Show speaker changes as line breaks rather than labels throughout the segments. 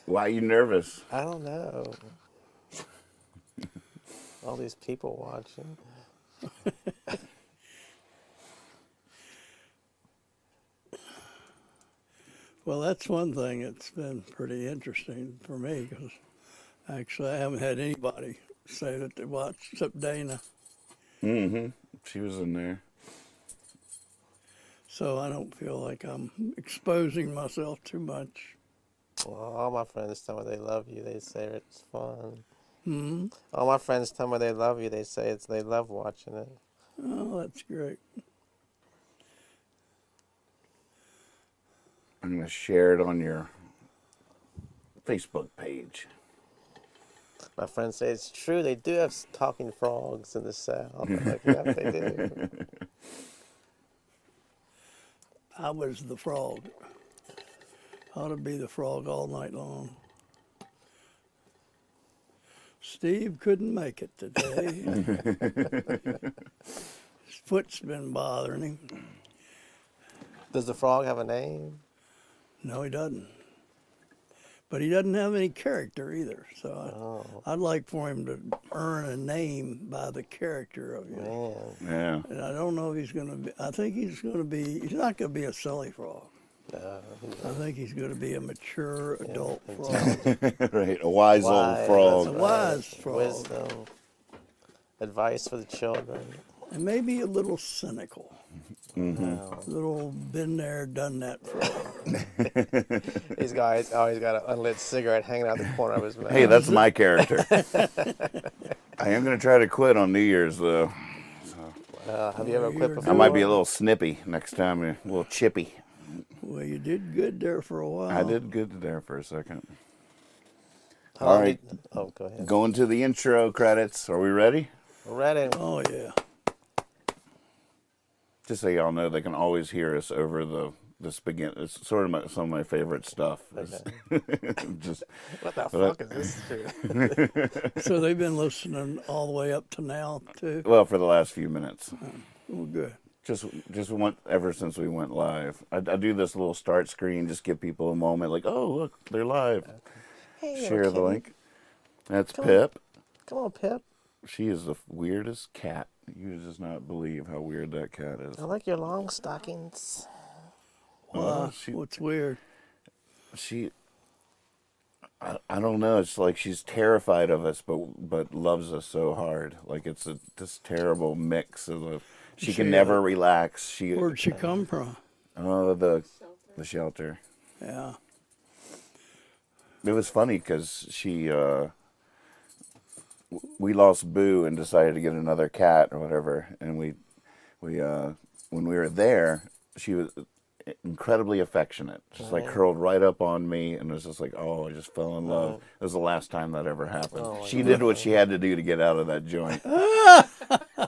Why are you nervous?
I don't know. All these people watching.
Well, that's one thing that's been pretty interesting for me because actually I haven't had anybody say that they watched except Dana.
Mm-hmm. She was in there.
So I don't feel like I'm exposing myself too much.
Well, all my friends tell me they love you. They say it's fun.
Hmm.
All my friends tell me they love you. They say they love watching it.
Oh, that's great.
I'm going to share it on your Facebook page.
My friends say it's true. They do have talking frogs in the South. I'm like, yeah, they do.
I was the frog. Ought to be the frog all night long. Steve couldn't make it today. His foot's been bothering him.
Does the frog have a name?
No, he doesn't. But he doesn't have any character either. So I'd like for him to earn a name by the character of you.
Man.
Yeah.
And I don't know if he's going to be, I think he's going to be, he's not going to be a silly frog. I think he's going to be a mature adult frog.
Right. A wise old
Wise,
frog.
A wise frog.
Wisdom. Advice for the children.
And maybe a little cynical.
Mm-hmm.
A little been there, done that frog.
These guys always got an unlit cigarette hanging out the corner of his mouth.
Hey, that's my character. I am going to try to quit on New Year's, though.
Have you ever quit before?
I might be a little snippy next time, a little chippy.
Well, you did good there for a while.
I did good there for a second.
How
All
long
right.
Oh, go ahead.
Going to the intro credits. Are we ready?
We're ready.
Oh, yeah.
Just so y'all know, they can always hear us over the spaghetti. It's sort of some of my favorite stuff. Just
What the fuck is this?
So they've been listening all the way up to now, too?
well, for the last few minutes.
Well, good.
Just ever since we went live. I do this little start screen, just give people a moment, like, oh, look, they're live.
Hey,
Share the
kitty.
link. That's
Come
Pip.
Come on, Pip.
She is the weirdest cat. You just not believe how weird that cat is.
I like your long stockings.
What's weird?
I don't know. It's like she's terrified of us, but loves us so hard. Like it's this terrible mix of she can never relax.
Where'd she come from?
The shelter.
Yeah.
It was funny because we lost Boo and decided to get another cat or whatever, and we when we were there, she was incredibly affectionate, just like curled right up on me, and was just like, oh, I just fell in love. It was the last time that ever happened. She did what she had to do to get out of that joint.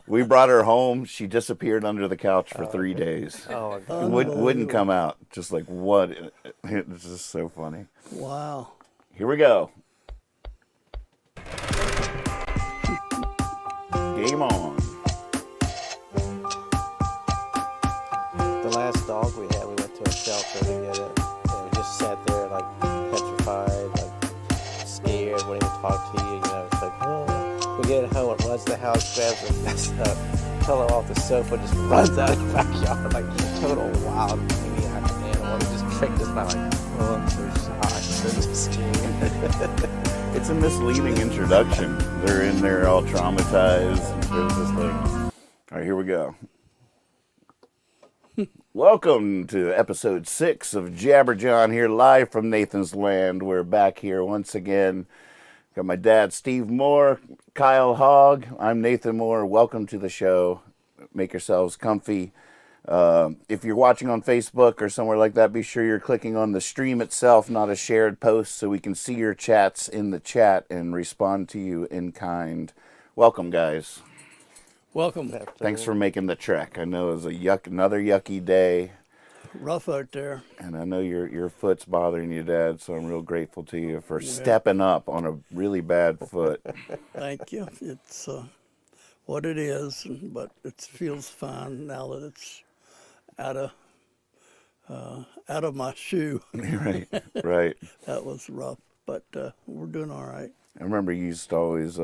We brought her home. She disappeared under the couch for 3 days.
Oh, God.
Wouldn't come out. Just like what? It's just so funny.
Wow.
Here we go. Game on.
The last dog we had, we went to a shelter to get it. And we just sat there, like, petrified, like, scared, wouldn't even talk to you. You know, it's like, oh. We get it home, it runs to the house, grabs the pillow off the sofa, just runs out of the backyard, like, total wild maniac animal. It just tricked us by, like, oh, I'm so shocked, I'm so scared.
It's a misleading introduction. They're in there all traumatized. There's this thing. All right, here we go. Welcome to episode 6 of Jabber Jawn here, live from Nathan's Land. We're back here once again. Got my dad, Steve Moore, Kyle Hogg. I'm Nathan Moore. Welcome to the show. Make yourselves comfy. If you're watching on Facebook or somewhere like that, be sure you're clicking on the stream itself, not a shared post, so we can see your chats in the chat and respond to you in kind. Welcome, guys.
Welcome.
Thanks for making the trek. I know it was another yucky day,
Rough out there.
and I know your foot's bothering you, Dad, so I'm real grateful to you for stepping up on a really bad foot.
Thank you. It's what it is, but it feels fine now that it's out of my shoe.
Right, right.
That was rough. but we're doing all right.
I remember you used to always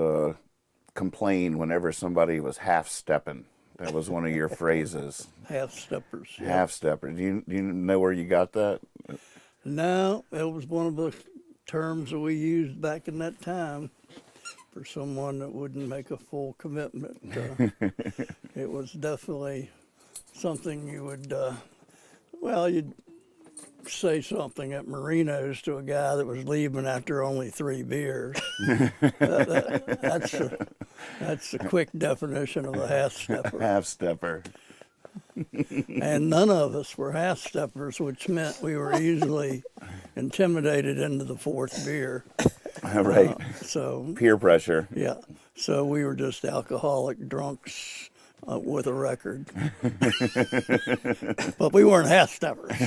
complain whenever somebody was half-stepping. That was one of your phrases.
Half steppers. Yeah.
Half-stepper. Do you know where you got that?
No, it was one of the terms that we used back in that time for someone that wouldn't make a full commitment. It was definitely something you would, you'd say something at Marino's to a guy that was leaving after only 3 beers. That's the quick definition of a half-stepper.
Half-stepper.
And none of us were half-steppers, which meant we were easily intimidated into the 4th beer.
Right.
So
Peer pressure.
yeah, so we were just alcoholic drunks with a record. But we weren't half-steppers.
We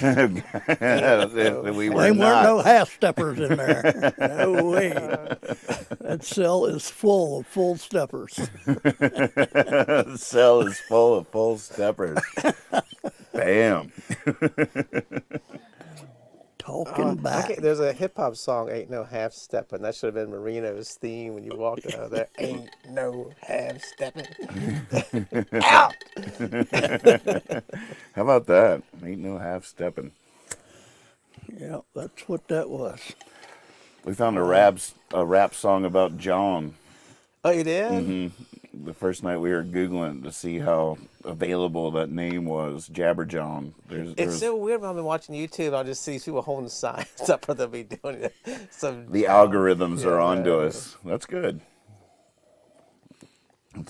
were
There weren't
not.
no half-steppers in there. No way. That cell is full of full steppers.
The cell is full of full steppers. Bam.
Talking back.
There's a hip hop song, "Ain't No Half Steppin'." That should have been Marino's theme when you walked out of there. Ain't no half stepping. Out.
How about that? Ain't no half-stepping.
Yeah, that's what that was.
We found a rap song about Jawn.
Oh, you did?
The first night we were Googling to see how available that name was, Jabber Jawn.
It's so weird when I've been watching YouTube. I'll just see people holding signs up where they'll be doing it.
The algorithms are onto us. That's good.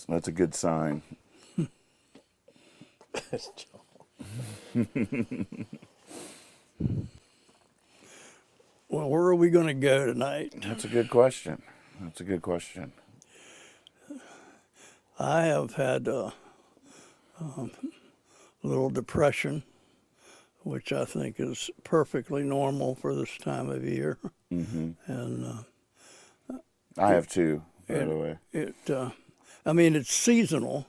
That's a good sign.
Well, where are we going to go tonight?
That's a good question.
I have had a little depression, which I think is perfectly normal for this time of year. And
I have too, by the way.
It's seasonal.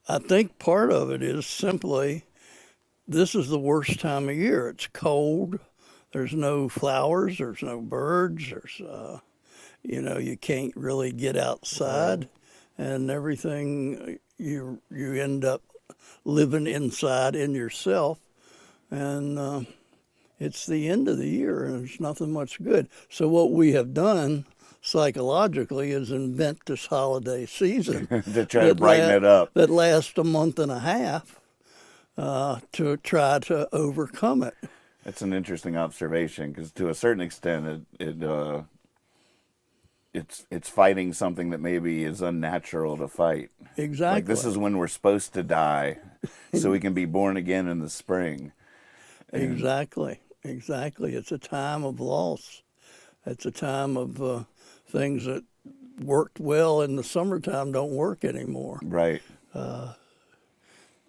I think part of it is simply this is the worst time of year. It's cold. There's no flowers. There's no birds. You can't really get outside, and everything you end up living inside in yourself, and it's the end of the year, and there's nothing much good. So what we have done psychologically is invent this holiday season
To try to brighten it up.
that lasts a month and a half to try to overcome it.
That's an interesting observation because to a certain extent it's fighting something that maybe is unnatural to fight.
Exactly.
Like this is when we're supposed to die so we can be born again in the spring.
Exactly. It's a time of loss. It's a time of things that worked well in the summertime don't work anymore.
Right.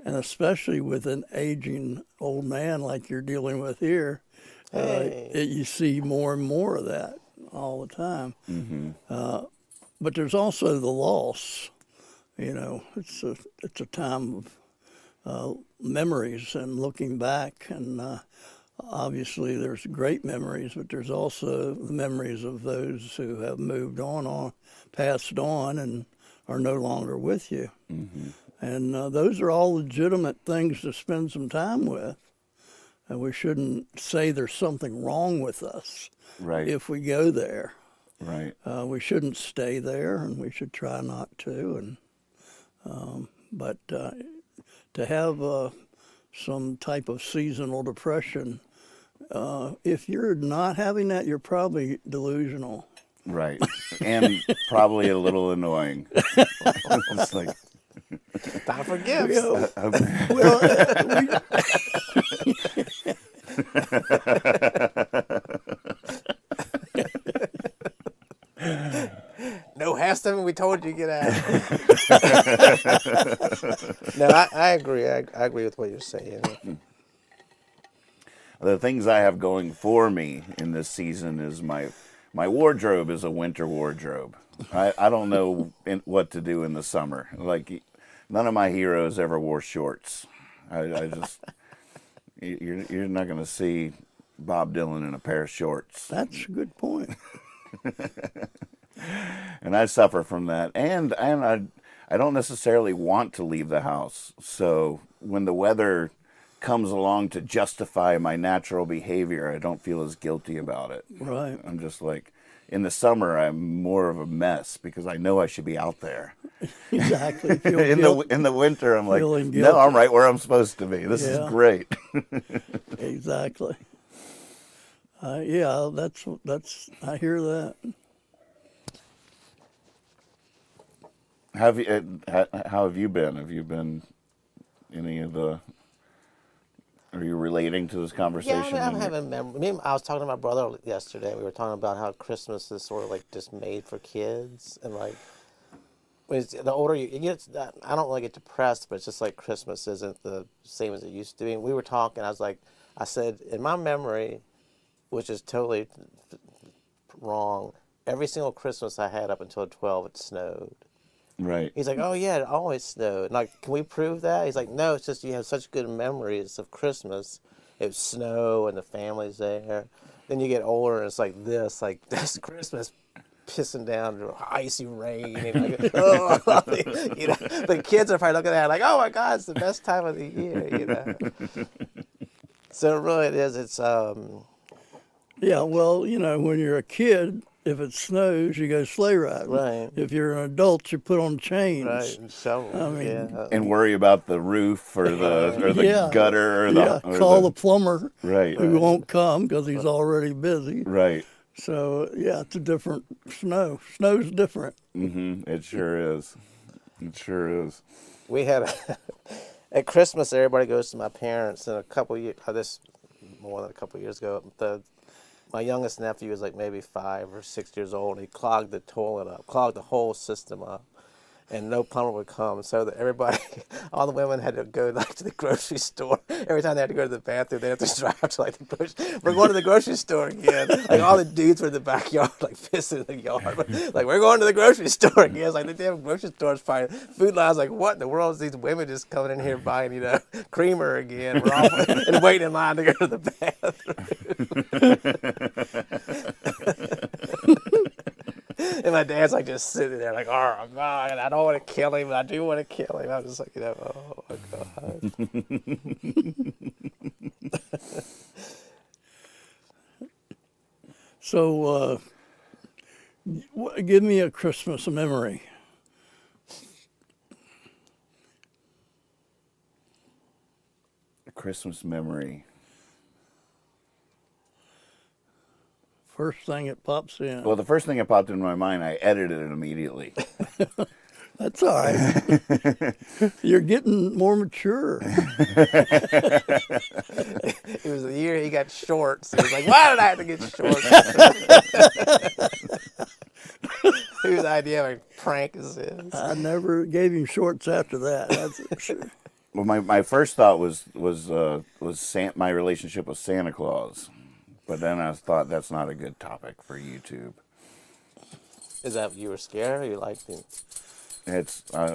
And especially with an aging old man like you're dealing with here, you see more and more of that all the time. But there's also the loss. It's a time of memories and looking back, and obviously there's great memories, but there's also the memories of those who have moved on, passed on, and are no longer with you. And those are all legitimate things to spend some time with. And we shouldn't say there's something wrong with us if we go there.
Right.
We shouldn't stay there, and we should try not to. But to have some type of seasonal depression, if you're not having that, you're probably delusional.
Right. And probably a little annoying. It's like,
Time for gifts. No half stepping. We told you to get out. No, I agree. I agree with what you're saying.
the things I have going for me in this season is my wardrobe is a winter wardrobe. I don't know what to do in the summer. Like, none of my heroes ever wore shorts. I just, you're not going to see Bob Dylan in a pair of shorts.
That's a good point.
And I suffer from that. And I don't necessarily want to leave the house. So when the weather comes along to justify my natural behavior, I don't feel as guilty about it.
Right.
I'm just like, in the summer, I'm more of a mess because I know I should be out there.
Exactly. Feel
In the winter, I'm like,
Feeling
no, I'm
guilty.
right where I'm supposed to be. This is
Yeah.
great.
Exactly. Yeah, that's. I hear that.
How have you been? Have you been any of the? Are you relating to this
Yeah,
conversation?
I mean, I'm having memory. I was talking to my brother yesterday. We were talking about how Christmas is sort of like just made for kids, and like when it's, the older you get, I don't really get depressed, but it's just like Christmas isn't the same as it used to be. And we were talking. I said, in my memory, which is totally wrong, every single Christmas I had up until 12, it snowed.
Right.
He's like, oh yeah, it always snowed. And like, can we prove that? He's like, no, it's just you have such good memories of Christmas. It was snow and the family's there. Then you get older and it's like this Christmas pissing down icy rain. And like, oh, you know, the kids are probably looking at it like, oh my God, it's the best time of the year, you know. So really it is, it's,
Yeah. Well, when you're a kid, if it snows, you go sleigh riding.
Right.
If you're an adult, you put on chains.
right, and shovel,
I mean,
yeah.
And worry about the roof or the
Yeah.
gutter or the
Yeah.
or
Call the plumber.
right.
Who won't come because he's already busy.
Right.
So yeah, it's a different snow. Snow's different.
It sure is. It sure is.
We had at Christmas, everybody goes to my parents, and a couple years, this more than a couple years ago, my youngest nephew was like maybe 5 or 6 years old, and he clogged the toilet up, clogged the whole system up, and no plumber would come. So that everybody, all the women had to go like to the grocery store. Every time they had to go to the bathroom, they had to drive to like the grocery. We're going to the grocery store again. Like all the dudes were in the backyard, like pissing in the yard. Like we're going to the grocery store again. It's like the damn grocery store's fine. Food lines like, what in the world is these women just coming in here buying, creamer again? We're all and waiting in line to go to the bathroom. And my dad's like just sitting there like, oh God, I don't want to kill him, but I do want to kill him. I'm just like, oh my God.
So, give me a Christmas memory.
A Christmas memory.
First thing that pops in.
Well, the first thing that popped into my mind, I edited it immediately.
That's all right. You're getting more mature.
It was the year he got shorts. He was like, why did I have to get shorts? Whose idea of a prank is this?
I never gave him shorts after that. That's for sure.
Well, my first thought was my relationship with Santa Claus, but then I thought that's not a good topic for YouTube.
Is that you were scared or you liked him?
It's I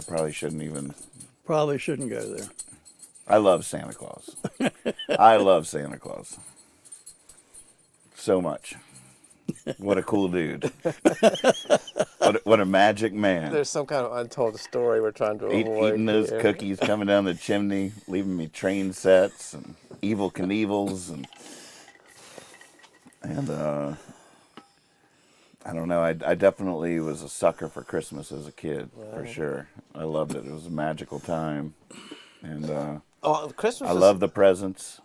probably shouldn't even.
Probably shouldn't go there.
I love Santa Claus. I love Santa Claus so much. What a cool dude. What a magic man.
There's some kind of untold story we're trying to avoid.
Eating those
here.
cookies coming down the chimney, leaving me train sets and Evil Knievels and I don't know. I definitely was a sucker for Christmas as a kid, for sure. I loved it. It was a magical time, and
Christmas.
I love the presents.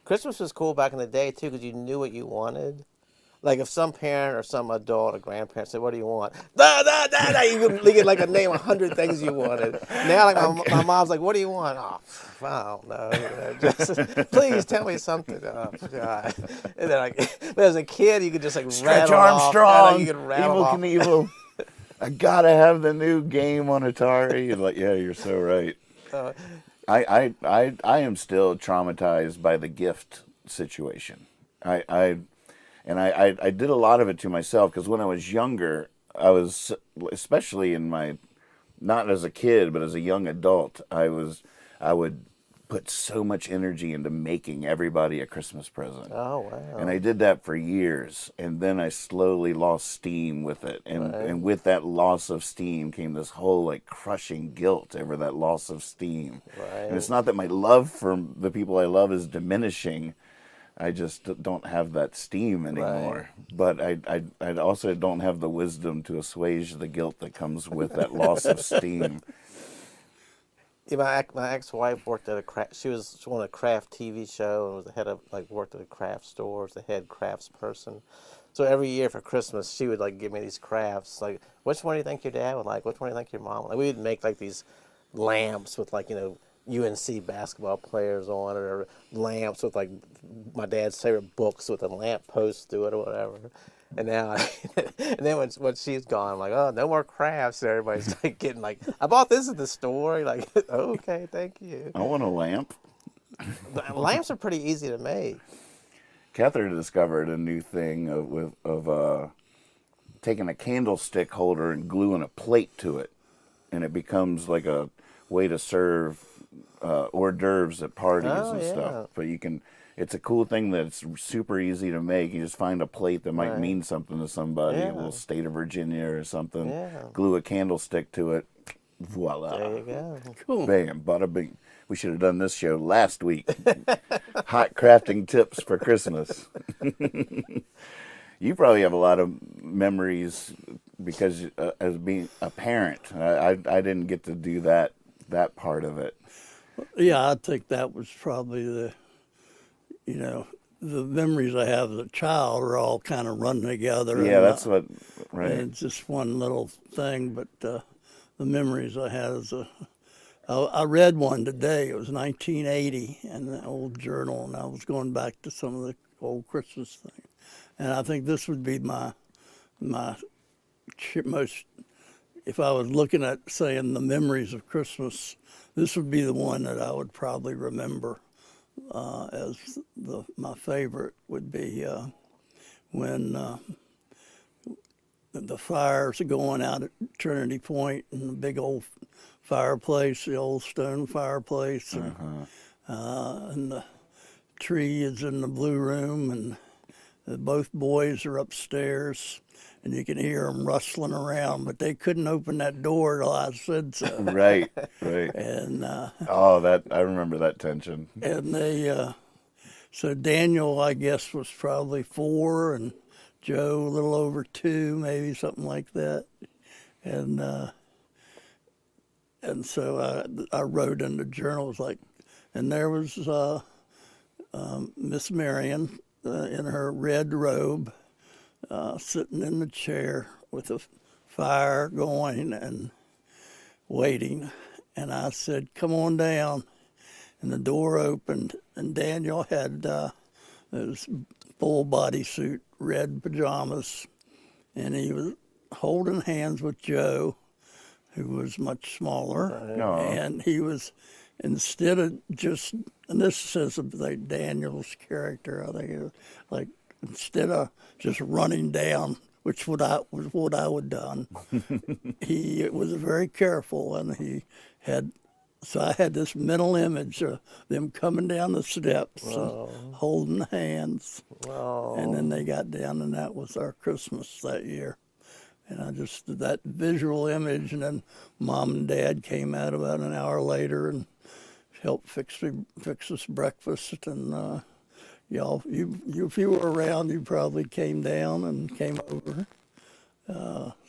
Christmas was cool back in the day too, because you knew what you wanted. Like if some parent or some adult or grandparent said, "What do you want?" You could like name 100 things you wanted. Now, like my mom's like, "What do you want?" Oh, I don't know. Just, please tell me something. Oh God. And then but as a kid, you could just like
Stretch
rattle
Armstrong,
off. You could rattle
Evil
off.
Knievel. I gotta have the new game on Atari. You're like, yeah, you're so right. I am still traumatized by the gift situation. I did a lot of it to myself because when I was younger, I was, especially in my, not as a kid, but as a young adult, I would put so much energy into making everybody a Christmas present.
Oh, wow.
And I did that for years, and then I slowly lost steam with it. And with that loss of steam came this whole like crushing guilt over that loss of steam.
Right.
And it's not that my love for the people I love is diminishing. I just don't have that steam anymore. But I also don't have the wisdom to assuage the guilt that comes with that loss of steam.
Yeah, my ex-wife worked at a craft. She was on a craft TV show and was the head of worked at a craft store, was the head crafts person. So every year for Christmas, she would give me these crafts. Like, which one do you think your dad would like? Which one do you think your mom would like? We would make these lamps with UNC basketball players on it, or lamps with my dad's favorite books with a lamp post through it or whatever. And now, and then when she's gone, I'm like, oh, no more crafts. And everybody's getting I bought this at the store. Okay, thank you.
I want a lamp.
Lamps are pretty easy to make.
Catherine discovered a new thing of taking a candlestick holder and gluing a plate to it, and it becomes like a way to serve hors d'oeuvres at parties and stuff. But it's a cool thing that's super easy to make. You just find a plate that might mean something to somebody, a little state of Virginia or something. Yeah. Glue a candlestick to it. Voila.
There you go.
Cool.
Bam, bada bing. We should have done this show last week. Hot crafting tips for Christmas. You probably have a lot of memories because as being a parent, I didn't get to do that part of it.
Yeah, I think that was probably the memories I have as a child are all kind of run together.
Yeah, that's what, right.
And it's just one little thing, but the memories I had I read one today. It was 1980 in the old journal, and I was going back to some of the old Christmas things. And I think this would be my most, if I was looking at saying the memories of Christmas, this would be the one that I would probably remember as my favorite would be when the fires are going out at Trinity Point and the big old fireplace, the old stone fireplace, and the tree is in the blue room, and both boys are upstairs, and you can hear them rustling around, but they couldn't open that door till I said so.
Right.
And
I remember that tension.
And so Daniel, I guess, was probably 4, and Joe a little over 2, maybe something like that. And so I wrote in the journals and there was Miss Marion in her red robe, sitting in the chair with a fire going and waiting. And I said, "Come on down." And the door opened, and Daniel had his full bodysuit, red pajamas, and he was holding hands with Joe, who was much smaller. And he was, instead of just, and this says about Daniel's character, I think it was instead of just running down, which was what I would have done, he was very careful, and so I had this mental image of them coming down the steps and holding hands. And then they got down, and that was our Christmas that year. And I just did that visual image, and then Mom and Dad came out about an hour later and helped fix us breakfast. And if you were around, you probably came down and came over.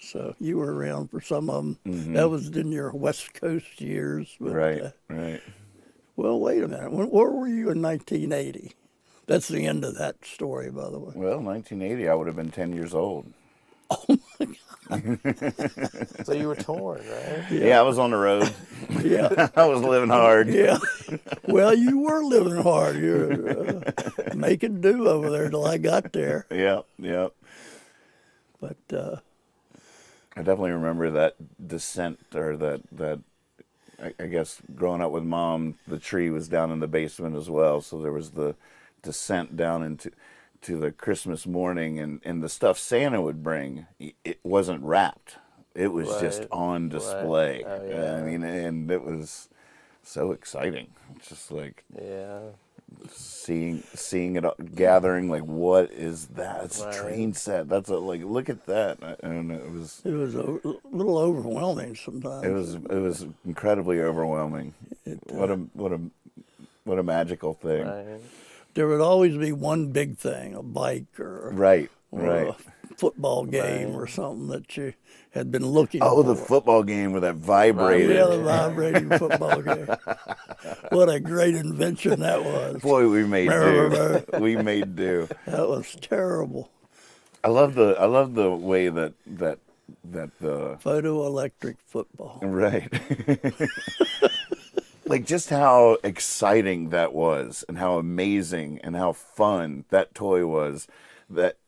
So you were around for some of them. Mm-hmm. That was in your West Coast years. But,
right.
Well, wait a minute. Where were you in 1980? That's the end of that story, by the way.
Well, 1980, I would have been 10 years old.
Oh, my God.
So you were torn, right?
Yeah, I was on the road.
Yeah.
I was living hard.
Yeah. Well, you were living hard. You're making do over there till I got there.
Yeah.
But
I definitely remember that descent, or that I guess growing up with Mom, the tree was down in the basement as well, so there was the descent down into the Christmas morning, and the stuff Santa would bring, it wasn't wrapped. It was just on display.
Right. Oh, yeah.
I mean, and it was so exciting. It's just like
Yeah.
seeing it all, gathering. Like, what is that? It's a
Right.
train set. That's a, like, look at that. And it was
a little overwhelming sometimes.
it was incredibly overwhelming. What a magical thing.
Right.
There would always be one big thing, a bike or
Right.
a football game or something that you had been looking for.
Oh, the football game with that vibrated.
Yeah, the vibrating football game. What a great invention that was.
Boy, we made do. We made do.
That was terrible.
I love the way that the
Photoelectric football.
right. Like, just how exciting that was, and how amazing and how fun that toy was,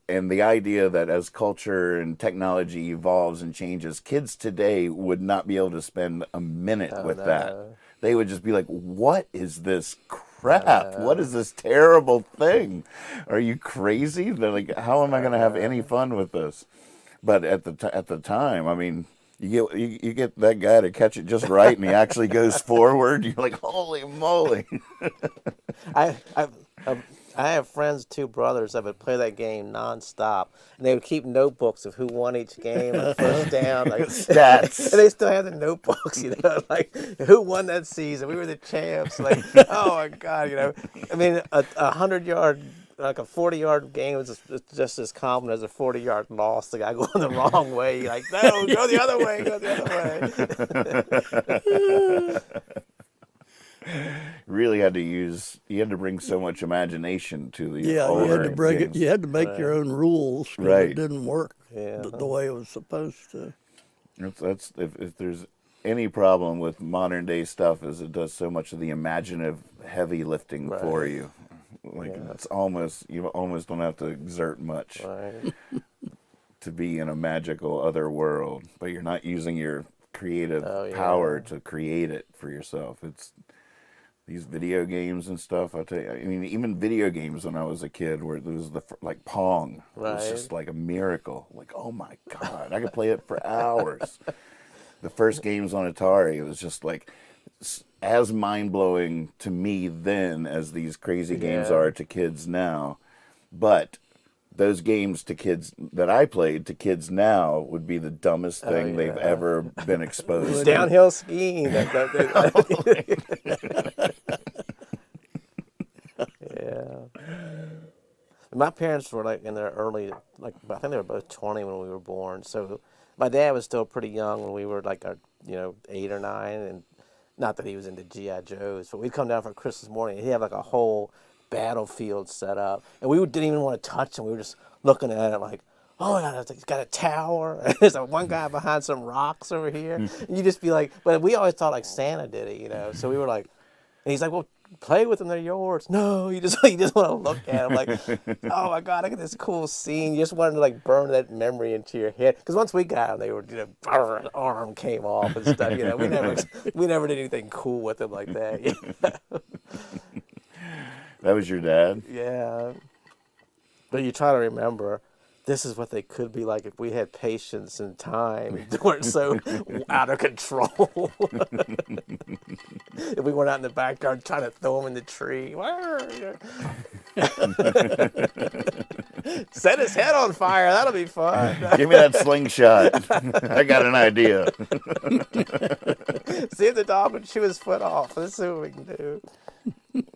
and the idea that as culture and technology evolves and changes, kids today would not be able to spend a minute with that. They would just be like, what is this crap? What is this terrible thing? Are you crazy? They're like, how am I going to have any fun with this? But at the time, I mean, you get that guy to catch it just right, and he actually goes forward. You're like, holy moly!
I have friends, two brothers, that would play that game nonstop, and they would keep notebooks of who won each game, and first down, like
Stats.
and they still have the notebooks, like who won that season. We were the champs. Like, oh my God, I mean, a 100-yard. Like a 40-yard game is just as common as a 40-yard loss. The guy going the wrong way. You're like, no, go the other way, go the other way.
Really had to bring so much imagination to the
Yeah, you had to bring it. You had to make your own rules. 'Cause
Right.
It didn't work
Yeah.
the way it was supposed to.
That's if there's any problem with modern day stuff, is it does so much of the imaginative heavy lifting for you. Like, it's almost, you almost don't have to exert much
Right.
to be in a magical other world, but you're not using your creative
Oh, yeah.
power to create it for yourself. It's these video games and stuff. I tell you, I mean, even video games when I was a kid, where there was like Pong, it was just like a miracle. Like, oh my God, I could play it for hours. The first games on Atari, it was just like as mind-blowing to me then as these crazy games are to kids now. But those games to kids that I played to kids now would be the dumbest thing they've ever been exposed to.
Downhill skiing. Yeah. My parents were like in their early, like I think they were both 20 when we were born. So my dad was still pretty young when we were like 8 or 9, and not that he was into G.I. Joes, but we'd come down for Christmas morning and he'd have like a whole battlefield set up, and we didn't even want to touch him. We were just looking at it like, oh my God, he's got a tower. And there's one guy behind some rocks over here. And you just be like, but we always thought like Santa did it, So we were like, and he's like, well, play with them, they're yours. No, you just want to look at them like, oh my God, look at this cool scene. You just wanted to like burn that memory into your head. Because once we got them, they were, an arm came off and stuff. We never did anything cool with them like that.
That was your dad?
Yeah. But you try to remember, this is what they could be like if we had patience and time and weren't so out of control. If we weren't out in the backyard trying to throw them in the tree. Set his head on fire. That'll be fun.
Give me that slingshot. I got an idea.
See if the dog would chew his foot off. Let's see what we can do.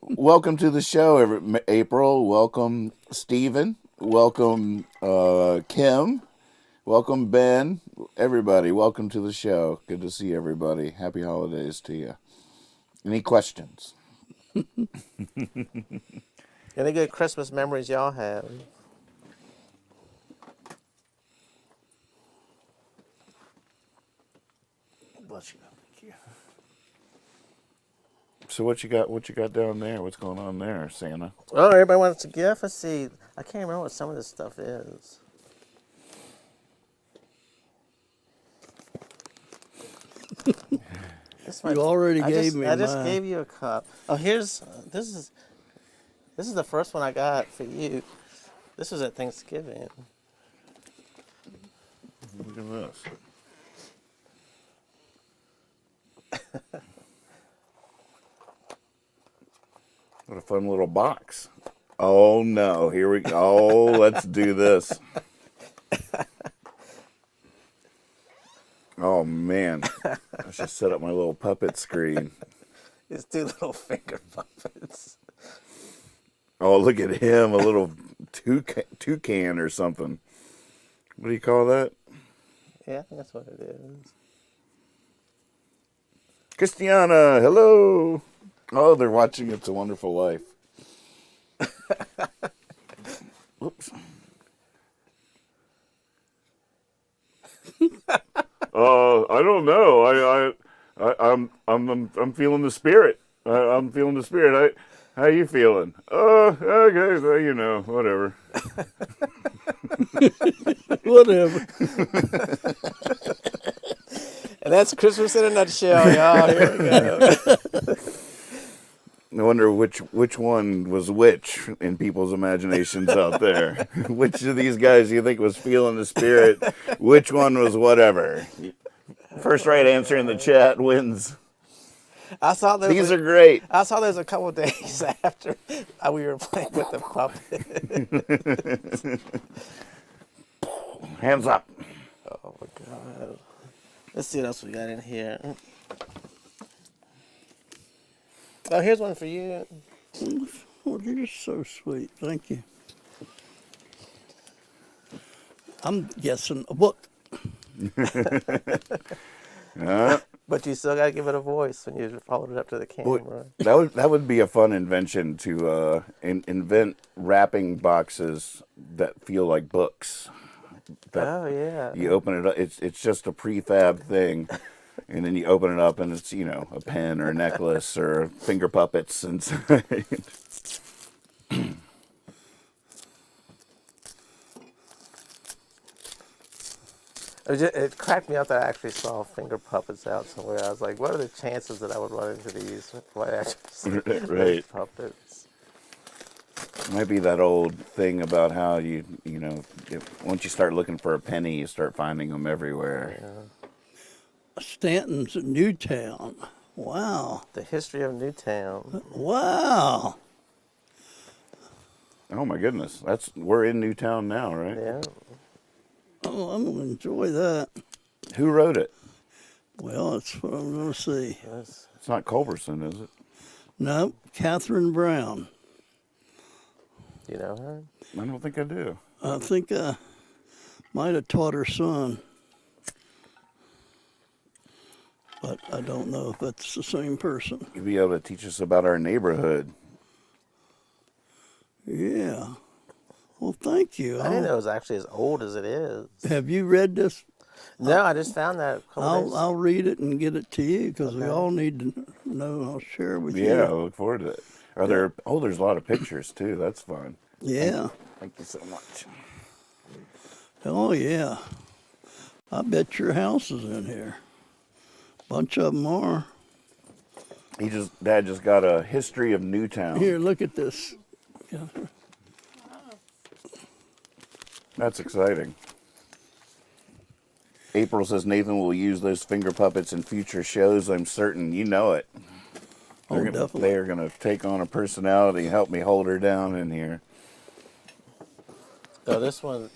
Welcome to the show, April. Welcome, Stephen. Welcome, Kim. Welcome, Ben. Everybody, welcome to the show. Good to see everybody. Happy holidays to you. Any questions?
Any good Christmas memories y'all have?
Bless you. Thank you.
So what you got down there? What's going on there, Santa?
Oh, everybody wants a gift? Let's see. I can't remember what some of this stuff is.
You already gave me
I just
mine.
gave you a cup. Oh, this is the first one I got for you. This was at Thanksgiving.
Look at this. What a fun little box. Oh no, here we go. Oh, let's do this. Oh man, I should set up my little puppet screen.
It's 2 little finger puppets.
Oh, look at him, a little toucan or something. What do you call that?
Yeah, I think that's what it is.
Christiana, hello. Oh, they're watching It's a Wonderful Life. Whoops. I don't know. I'm feeling the spirit. I'm feeling the spirit. How you feeling? Okay, so, you know, whatever.
Whatever.
And that's Christmas in a nutshell, y'all. Here we go.
I wonder which one was which in people's imaginations out there. Which of these guys do you think was feeling the spirit? Which one was whatever? First right answer in the chat wins.
I saw those.
These are great.
I saw those a couple of days after we were playing with the puppet.
Hands up.
Oh my God. Let's see what else we got in here. Oh, here's one for you.
Oh, you're so sweet. Thank you. I'm guessing a book.
But you still got to give it a voice when you hold it up to the camera.
That would be a fun invention to invent wrapping boxes that feel like books.
Oh yeah.
You open it up. It's just a prefab thing, and then you open it up, and it's, you know, a pen or a necklace or finger puppets inside.
It cracked me up that I actually saw finger puppets out somewhere. I was like, what are the chances that I would run into these? What actually
Right.
puppets.
Might be that old thing about how you know, once you start looking for a penny, you start finding them everywhere.
Yeah.
Stanton's at Newtown. Wow.
The history of Newtown.
Wow.
Oh my goodness, we're in Newtown now, right?
Yeah.
Oh, I'm going to enjoy that.
Who wrote it?
Well, that's what I'm going to see.
Yes.
It's not Culberson, is it?
No, Catherine Brown.
You know her?
I don't think I do.
I think I might have taught her son. But I don't know if that's the same person.
You'd be able to teach us about our neighborhood.
Yeah. Well, thank you.
I didn't know it was actually as old as it is.
Have you read this?
No, I just found that a couple days.
I'll read it and get it to you because we all need to know. I'll share with you.
Yeah, I look forward to it. Are there? Oh, there's a lot of pictures too. That's fun.
Yeah.
Thank you so much.
Oh, yeah. I bet your house is in here. Bunch of them are.
Dad just got a history of Newtown.
Here, look at this.
That's exciting. April says Nathan will use those finger puppets in future shows. I'm certain. You know it.
Oh, definitely.
They are going to take on a personality and help me hold her down in here.
Oh, this one.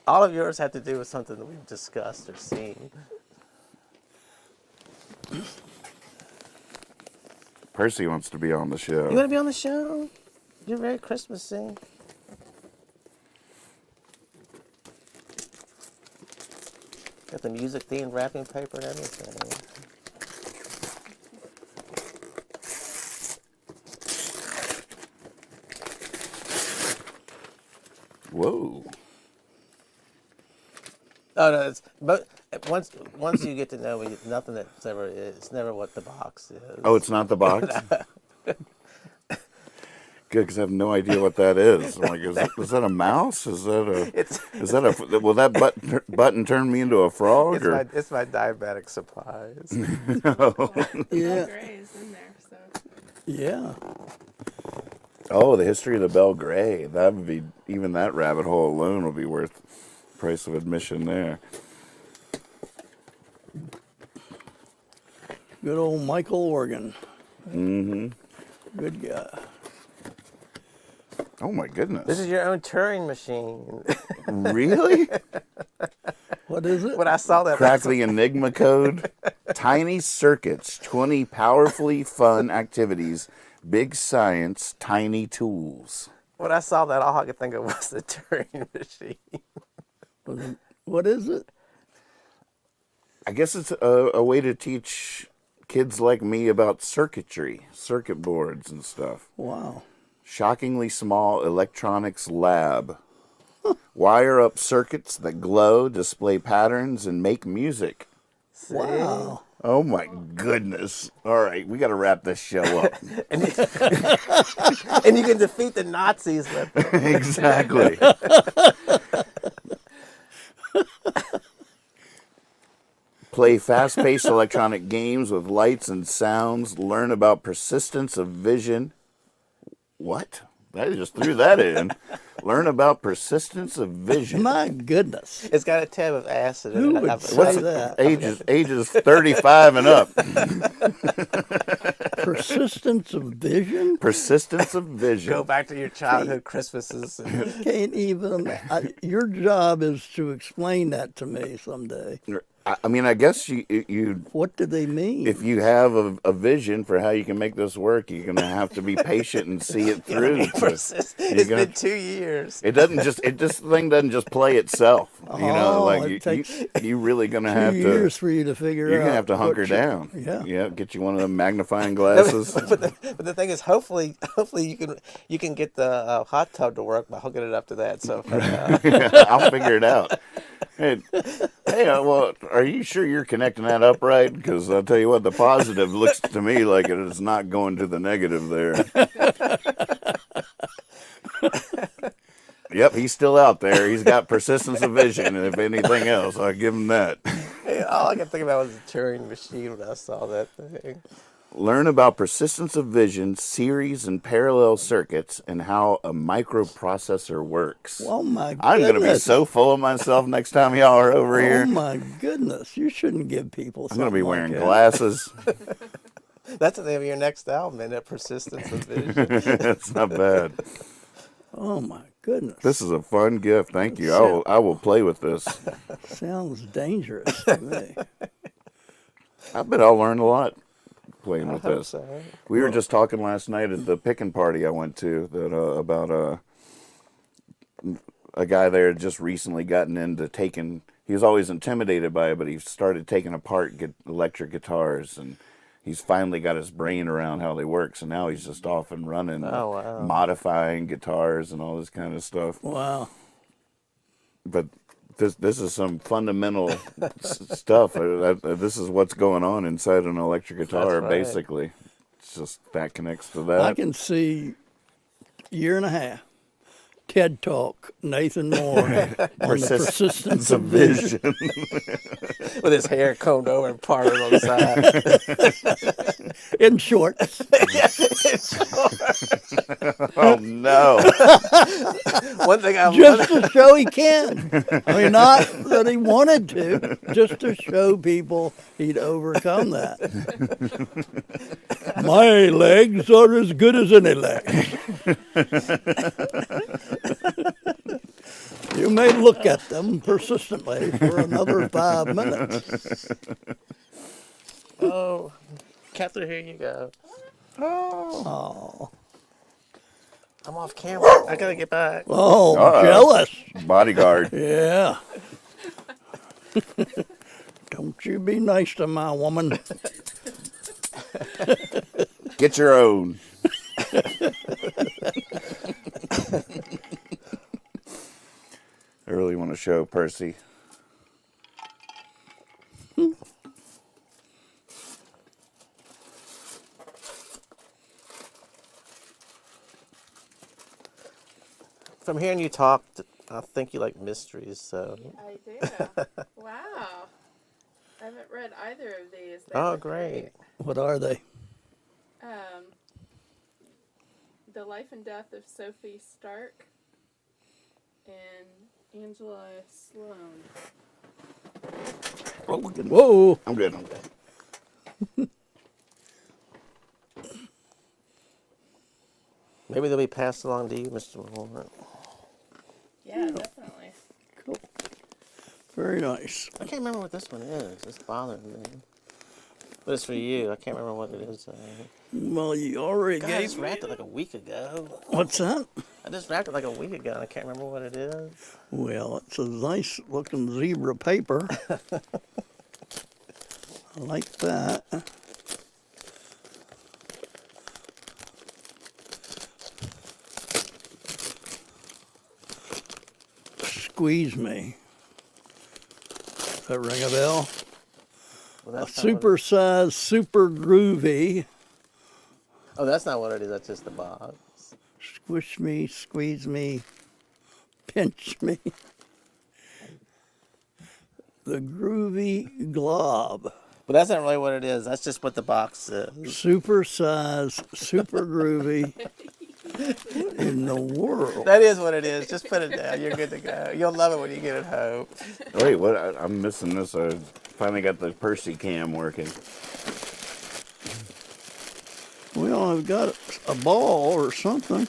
All of yours have to do with something that we've discussed or seen.
Percy wants to be on the show.
You want to be on the show? You're very Christmassy. Got the music themed wrapping paper and everything.
Whoa.
Oh no, but once you get to know me, nothing that's ever is. It's never what the box is.
Oh, it's not the box? Good, because I have no idea what that is. I'm like, is that a mouse? Will that button turn me into a frog?
It's my diabetic supplies.
Yeah.
Gray is in there, so.
Yeah.
Oh, the history of the Belle Gray. That would be, even that rabbit hole alone would be worth the price of admission there.
Good old Michael Organ.
Mm-hmm.
Good guy.
Oh my goodness.
This is your own Turing machine.
Really?
What is it?
When I saw that,
Crack the Enigma code. Tiny circuits, 20 powerfully fun activities, big science, tiny tools.
when I saw that, all I could think of was the Turing machine.
What is it?
I guess it's a way to teach kids like me about circuitry, circuit boards and stuff.
Wow.
Shockingly small electronics lab. Wire up circuits that glow, display patterns, and make music.
See?
Wow.
Oh my goodness. All right, we got to wrap this show up.
And you can defeat the Nazis with it.
Exactly. Play fast-paced electronic games with lights and sounds. Learn about persistence of vision. What? I just threw that in. Learn about persistence of vision.
My goodness.
It's got a tab of acid in
Who
it.
would
I've-
say that?
Ages 35 and up.
Persistence of vision?
Persistence of vision.
Go back to your childhood Christmases. And
Can't even. Your job is to explain that to me someday.
I mean, I guess you
What do they mean?
if you have a vision for how you can make this work, you're going to have to be patient and see it through.
it's
gonna-
been 2 years.
This thing doesn't just play itself. You know,
Oh,
like
it takes
you really going to
2
have
years
to.
for you to figure
You're
out.
going to have to hunker
what you-
down.
Yeah.
Get you one of them magnifying glasses.
But the thing is, hopefully you can get the hot tub to work by hooking it up to that. So
I'll figure it out. Hey, well, are you sure you're connecting that up right? Because I'll tell you what, the positive looks to me like it is not going to the negative there. Yep, he's still out there. He's got persistence of vision, and if anything else, I'll give him that.
all I could think about was the Turing machine when I saw that thing.
Learn about persistence of vision, series and parallel circuits, and how a microprocessor works.
Oh my goodness.
I'm going to be so full of myself next time y'all are over
Oh
here.
my goodness. You shouldn't give people
I'm going to be
something like
wearing
that.
glasses.
That's the name of your next album, and that persistence of vision.
That's not bad.
Oh my goodness.
This is a fun gift. Thank you. I will play with this.
Sounds dangerous to me.
I bet I'll learn a lot playing
I
with
hope
this.
so.
We were just talking last night at the picking party I went to that about a guy there had just recently gotten into taking. He was always intimidated by it, but he started taking apart electric guitars, and he's finally got his brain around how they work. So now he's just off and running,
Oh, wow.
modifying guitars and all this kind of stuff.
Wow.
But this is some fundamental stuff. This is what's going on inside an electric guitar,
That's right.
basically. It's just that connects to that.
I can see 1.5 years TED Talk, Nathan Moore on the persistence of vision.
With his hair combed over and parted on the side.
In shorts.
Oh no!
One thing I've
Just to show he can. I mean, not that he wanted to, just to show people he'd overcome that. My legs are as good as any legs. You may look at them persistently for another 5 minutes.
Oh, Catherine, here you go.
Oh,
I'm off camera. I gotta get back.
oh,
Uh-oh.
jealous.
Bodyguard.
Yeah. Don't you be nice to my woman.
Get your own. I really want to show Percy.
From hearing you talk, I think you like mysteries. So.
I do. Wow. I haven't read either of these. They
Oh,
look
great.
What are they?
The Life and Death of Sophie Stark and Angela Sloan.
Whoa.
I'm good.
Maybe they'll be passed along to you, Mr. Moore.
Yeah, definitely.
Cool. Very nice.
I can't remember what this one is. It's bothering me. But it's for you. I can't remember what it is.
Well, you already
God, I
gave
just wrapped it like a week ago.
What's that?
I just wrapped it like a week ago, and I can't remember what it is.
Well, it's a nice looking zebra paper. I like that. Squeeze Me. Does that ring a bell?
Well,
A
that's not
super size, super groovy.
Oh, that's not what it is. That's just the box.
Squish me, squeeze me, pinch me. The groovy glob.
But that's not really what it is. That's just what the box is.
Super size, super groovy in the world.
That is what it is. Just put it down. You're good to go. You'll love it when you get it home.
Wait, what? I'm missing this. I finally got the Percy cam working.
Well, I've got a ball or something.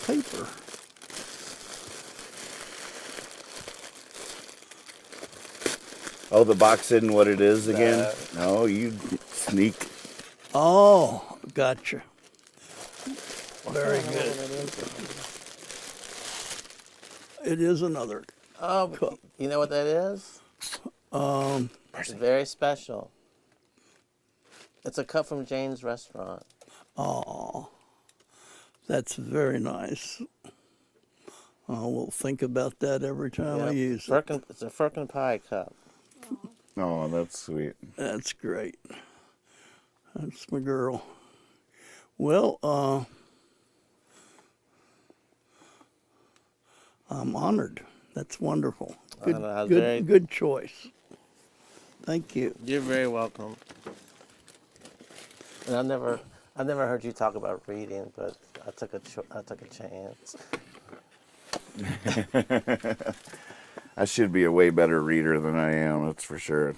Paper.
Oh, the box isn't what it is again? No, you sneak.
Oh, gotcha. Very good. It is another.
Oh, you know what that is? It's very special. It's a cup from Jane's restaurant.
Oh, that's very nice. We'll think about that every time I use it.
It's a Firkin pie cup.
Oh, that's sweet.
That's great. That's my girl. Well, I'm honored. That's wonderful. Good choice. Thank you.
You're very welcome. And I've never heard you talk about reading, but I took a chance.
I should be a way better reader than I am, that's for sure.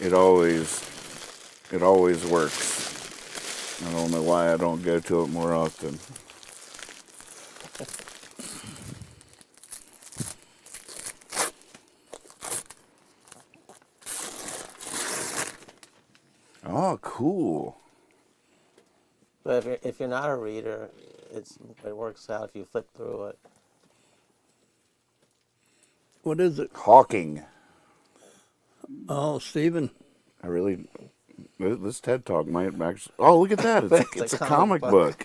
It always works. I don't know why I don't go to it more often. Oh, cool.
But if you're not a reader, it works out if you flip through it.
What is it?
Hawking.
Oh, Stephen.
This TED Talk might actually. Oh, look at that! It's a comic book.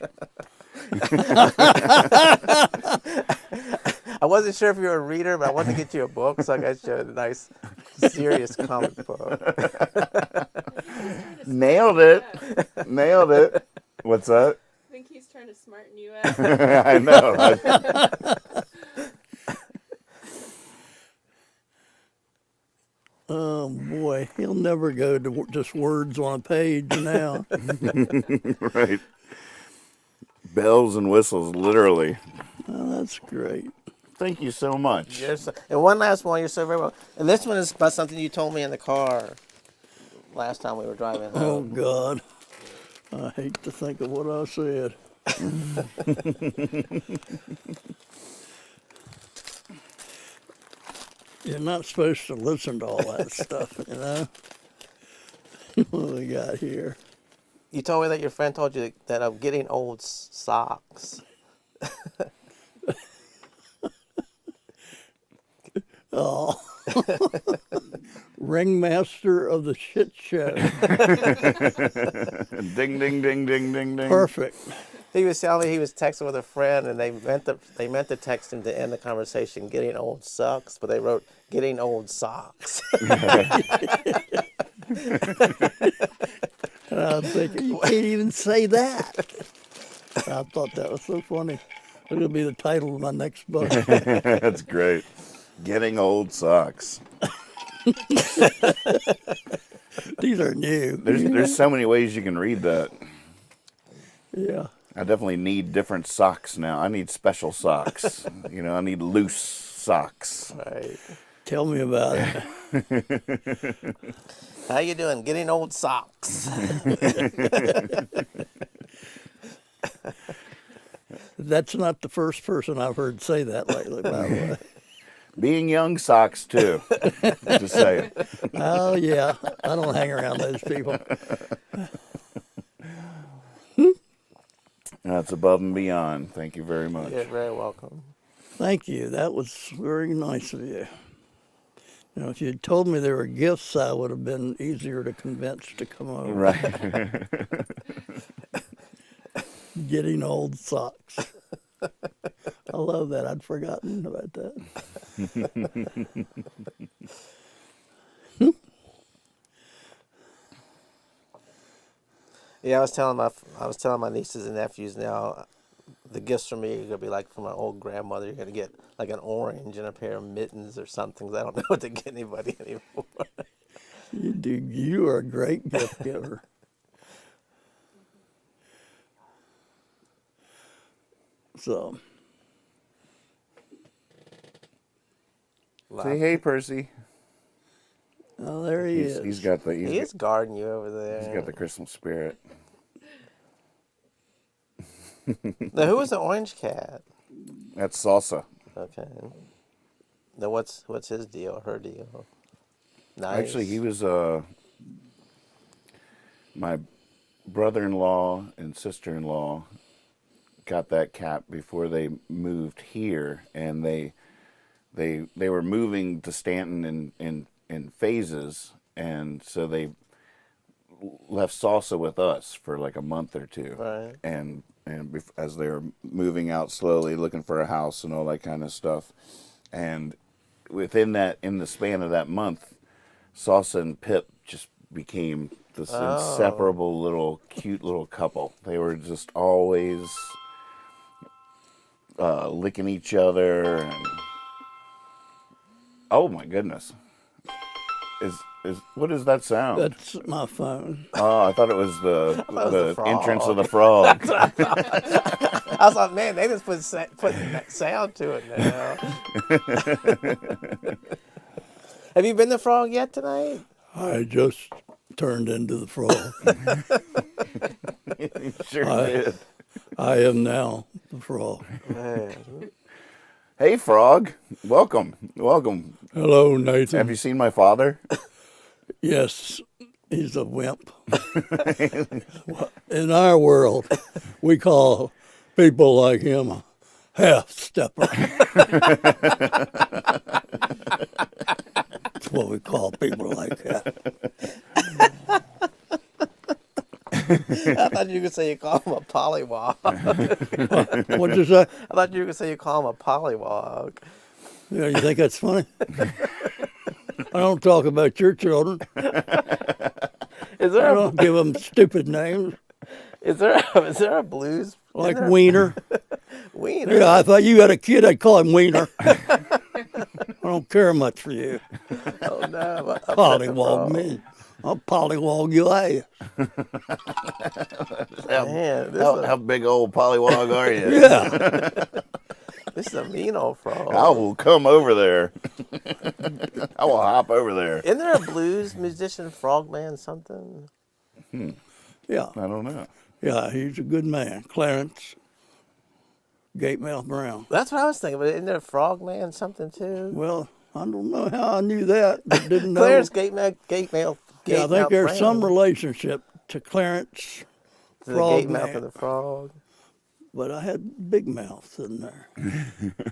I wasn't sure if you were a reader, but I wanted to get you a book, so I got you a nice, serious comic book.
Nailed it! Nailed it! What's that?
I think he's trying to smarten you out.
I know.
Oh boy, he'll never go to just words on a page now.
Right. Bells and whistles, literally.
Oh, that's great.
Thank you so much.
And one last one, you're so very well. And this one is about something you told me in the car last time we were driving home.
Oh God, I hate to think of what I said. You're not supposed to listen to all that stuff, you know? What do we got here?
You told me that your friend told you that I'm getting old socks.
Oh. Ringmaster of the shit show.
Ding, ding, ding, ding, ding, ding.
Perfect.
He was telling me he was texting with a friend, and they meant to text him to end the conversation getting old sucks, but they wrote getting old socks.
And I'm thinking, you can't even say that. I thought that was so funny. It'll be the title of my next book.
That's great. Getting old socks.
These are new.
There's so many ways you can read that.
Yeah.
I definitely need different socks now. I need special socks. I need loose socks.
Right.
Tell me about it.
How you doing? Getting old socks.
That's not the first person I've heard say that lately, by the way.
Being young sucks too. Just saying.
Oh, yeah. I don't hang around those people.
That's above and beyond. Thank you very much.
You're very welcome.
Thank you. That was very nice of you. You know, if you'd told me there were gifts, I would have been easier to convince to come over.
Right.
Getting old socks. I love that. I'd forgotten about that.
Yeah, I was telling my nieces and nephews now, the gifts from me are gonna be like from my old grandmother. You're gonna get like an orange and a pair of mittens or something. 'Cause I don't know what to get anybody anymore.
You are a great gift giver. So,
Say hey, Percy.
oh, there he is.
He's got the
He is guarding you over there.
he's got the Christmas spirit.
Now, who was the orange cat?
That's salsa.
Okay. Now, what's his deal? Her deal? Nice.
Actually, he was my brother-in-law and sister-in-law got that cat before they moved here, and they were moving to Stanton in phases, and so they left Salsa with us for like a month or two,
Right.
and as they were moving out slowly, looking for a house and all that kind of stuff, and in the span of that month, Salsa and Pip just became this inseparable little cute little couple. They were just always licking each other, and oh my goodness, is what is that sound?
That's my phone.
Oh, I thought it was the
frog.
entrance of the frog.
I was like, man, they just put that sound to it now. Have you been the frog yet tonight?
I just turned into the frog.
You sure did.
I am now the frog.
Man.
Hey, frog. Welcome.
Hello, Nathan.
Have you seen my father?
Yes, he's a wimp. In our world, we call people like him a half-stepper. That's what we call people like that.
I thought you could say you call him a pollywog.
What'd you say?
I thought you could say you call him a pollywog.
Yeah, you think that's funny? I don't talk about your children.
Is
I
there
don't give them stupid names
is there a blues
like Wiener.
wiener?
Yeah, I thought you had a kid, I'd call him Wiener. I don't care much for you.
Oh no!
Pollywog me. I'll pollywog your ass.
Man,
How big old pollywog are you?
Yeah.
this is a mean old frog.
I will come over there. I will hop over there.
Isn't there a blues musician, frogman, something?
Yeah.
I don't know.
Yeah, he's a good man. Clarence Gatemouth Brown.
That's what I was thinking. But isn't there a frogman, something too?
Well, I don't know how I knew that, but didn't know.
Clarence Gatemouth.
Yeah, I think there's
Brown.
some relationship to Clarence
To the
Frog
Gatemouth
Man.
of the frog.
But I had big mouths in there.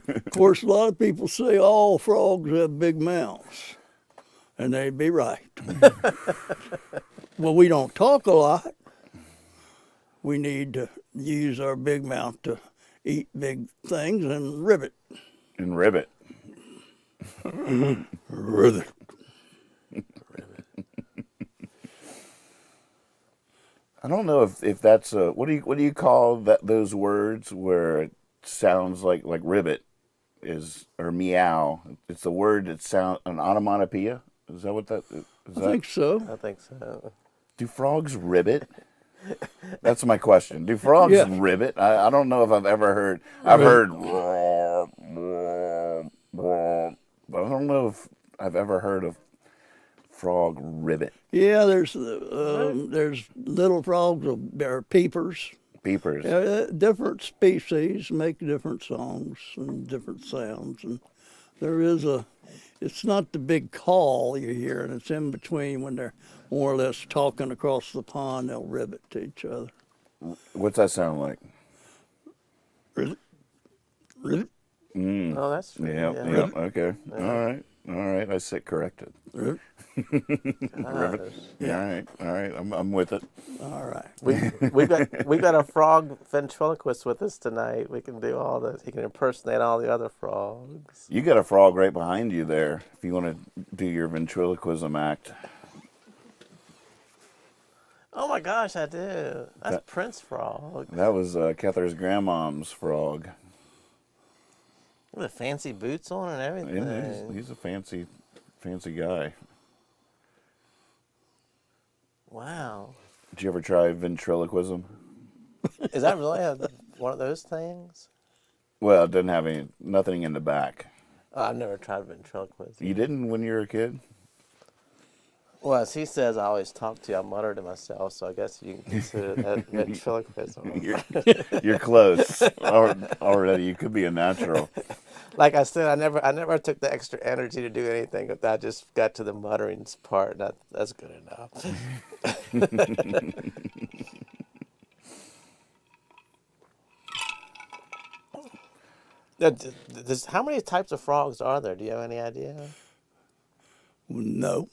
Of course, a lot of people say all frogs have big mouths, and they'd be right. Well, we don't talk a lot. We need to use our big mouth to eat big things and ribbit.
And ribbit.
Ribbit.
I don't know if that's a what do you call those words where it sounds like ribbit is or meow. It's a word that sound an onomatopoeia. Is that what that is?
I think so.
I think so.
Do frogs ribbit? That's my question. Do frogs
Yeah.
ribbit? I don't know if I've ever heard. I've heard, but I don't know if I've ever heard of frog ribbit.
Yeah, there's little frogs or peepers.
Peepers.
Different species make different songs and different sounds, and there is it's not the big call you hear, and it's in between when they're more or less talking across the pond. They'll ribbit to each other.
What's that sound like?
Ribbit, ribbit,
Oh, that's true.
Yeah. Okay. All right. I sit corrected.
ribbit.
Ribbit. Yeah. All right. I'm with it.
All right.
We've got a frog ventriloquist with us tonight. We can do all the. He can impersonate all the other frogs.
You got a frog right behind you there. If you want to do your ventriloquism act.
Oh my gosh, I do. That's Prince Frog.
That was Cather's grandmom's frog.
With fancy boots on and everything.
Yeah, he's a fancy guy.
Wow.
Did you ever try ventriloquism?
Is that really one of those things?
Well, it doesn't have nothing in the back.
Oh, I've never tried ventriloquism.
You didn't when you were a kid?
Well, as he says, I always talk to you. I mutter to myself, so I guess you can consider that ventriloquism.
You're close. Already, you could be a natural.
Like I said, I never took the extra energy to do anything. I just got to the mutterings part. That's good enough. How many types of frogs are there? Do you have any idea?
No.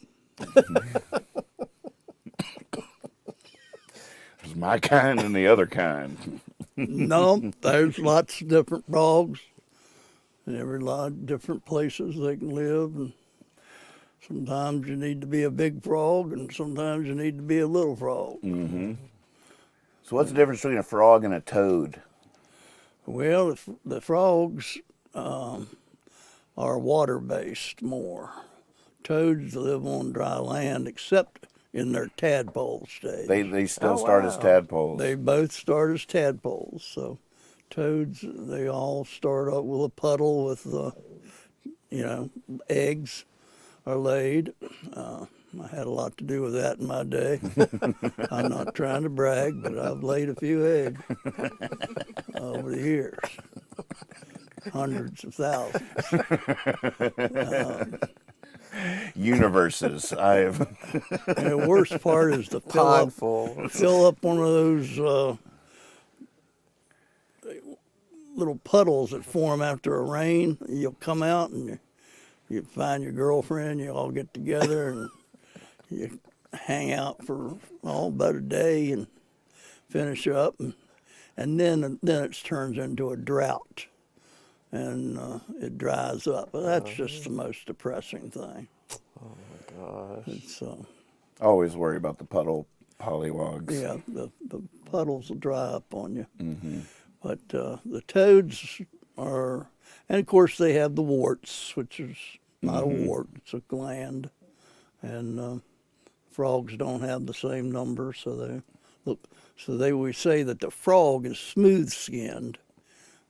There's my kind and the other kind.
No, there's lots of different frogs. And every lot of different places they can live. And sometimes you need to be a big frog, and sometimes you need to be a little frog.
Mm-hmm. So what's the difference between a frog and a toad?
Well, the frogs are water-based more. Toads live on dry land, except in their tadpole stage.
They still start as tadpoles.
They both start as tadpoles. So toads, they all start up with a puddle with, eggs are laid. I had a lot to do with that in my day. I'm not trying to brag, but I've laid a few eggs over the years. Hundreds of thousands.
Universes. And
the worst part is to fill up one of those little puddles that form after a rain. You'll come out and you find your girlfriend. You all get together and you hang out for about a day and finish up, and then it turns into a drought, and it dries up. But that's just the most depressing thing.
Oh my gosh!
It's
I always worry about the puddle pollywogs.
yeah, the puddles will dry up on you.
Mm-hmm.
But the toads are, and of course they have the warts, which is not a wart; it's a gland, and frogs don't have the same number, so we say that the frog is smooth-skinned,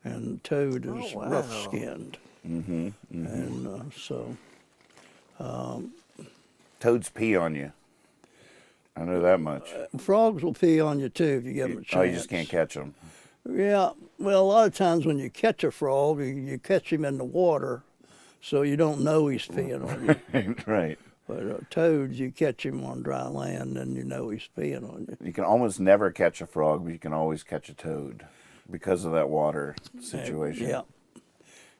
and the toad is rough-skinned, and
Toads pee on you. I know that much.
Frogs will pee on you too if you give them a chance.
Oh, you just can't catch them.
Yeah, well, a lot of times when you catch a frog, you catch him in the water, so you don't know he's peeing on you.
Right.
But toads, you catch him on dry land, and you know he's peeing on you.
You can almost never catch a frog, but you can always catch a toad because of that water situation.
Yeah.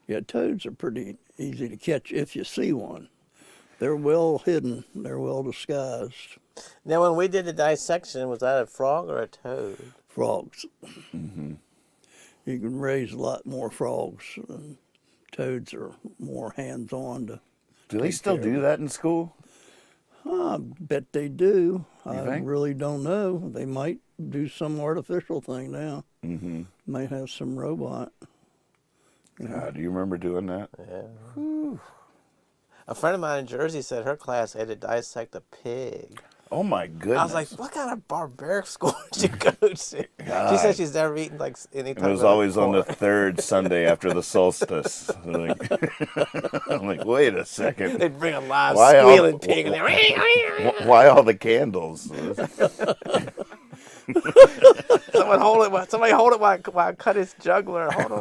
Yeah, toads are pretty easy to catch if you see one. They're well hidden. They're well disguised.
Now, when we did the dissection, was that a frog or a toad?
Frogs. Mm-hmm. You can raise a lot more frogs, and toads are more hands-on to.
Do they still do that in school?
I bet they do. I
think?
really don't know. They might do some artificial thing now.
Mm-hmm.
Might have some robot.
God, do you remember doing that?
Yeah. Whew. A friend of mine in Jersey said her class had to dissect a pig.
Oh my goodness!
I was like, what kind of barbaric school did you go to? She said she's never eaten like any type
It was
of
always on the
pork.
third Sunday after the solstice. Like, I'm like, wait a second.
They'd bring a live
Why all-
squealing pig in there.
Why all the candles?
Somebody hold it while I cut his jugular. Hold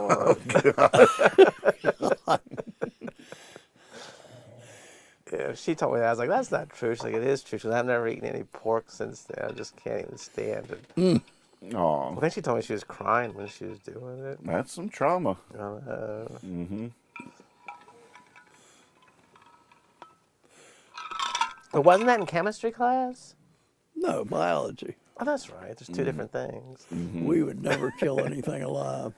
on. Yeah, she told me that. I was like, that's not true. She's like, it is true. She's like, I've never eaten any pork since then. I just can't even stand it.
Oh,
I think she told me she was crying when she was doing it.
that's some trauma.
But wasn't that in chemistry class?
No, biology.
Oh, that's right. There's two different things.
We would never kill anything alive.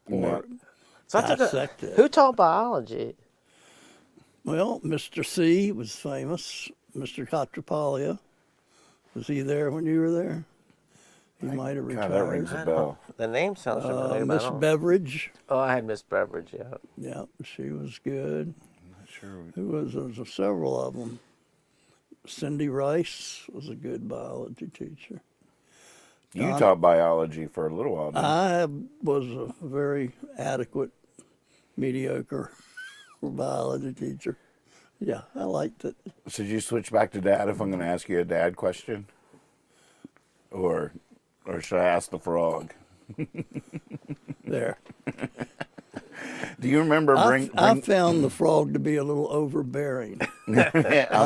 Or
So I took
dissect it.
who taught biology?
Well, Mr. C was famous. Mr. Catrapalia. Was he there when you were there? He might have
God, that rings
retired.
a bell.
The name sounds familiar. but I
Miss
don't-
Beveridge.
Oh, I had Miss Beveridge, yeah.
Yeah, she was good.
Not sure.
There was several of them. Cindy Rice was a good biology teacher.
You taught biology for a little while. Didn't you?
I was a very adequate, mediocre biology teacher. Yeah, I liked it.
Should you switch back to dad if I'm going to ask you a dad question? Or should I ask the frog?
There.
Do you remember
I found the frog to be a little overbearing.
I'm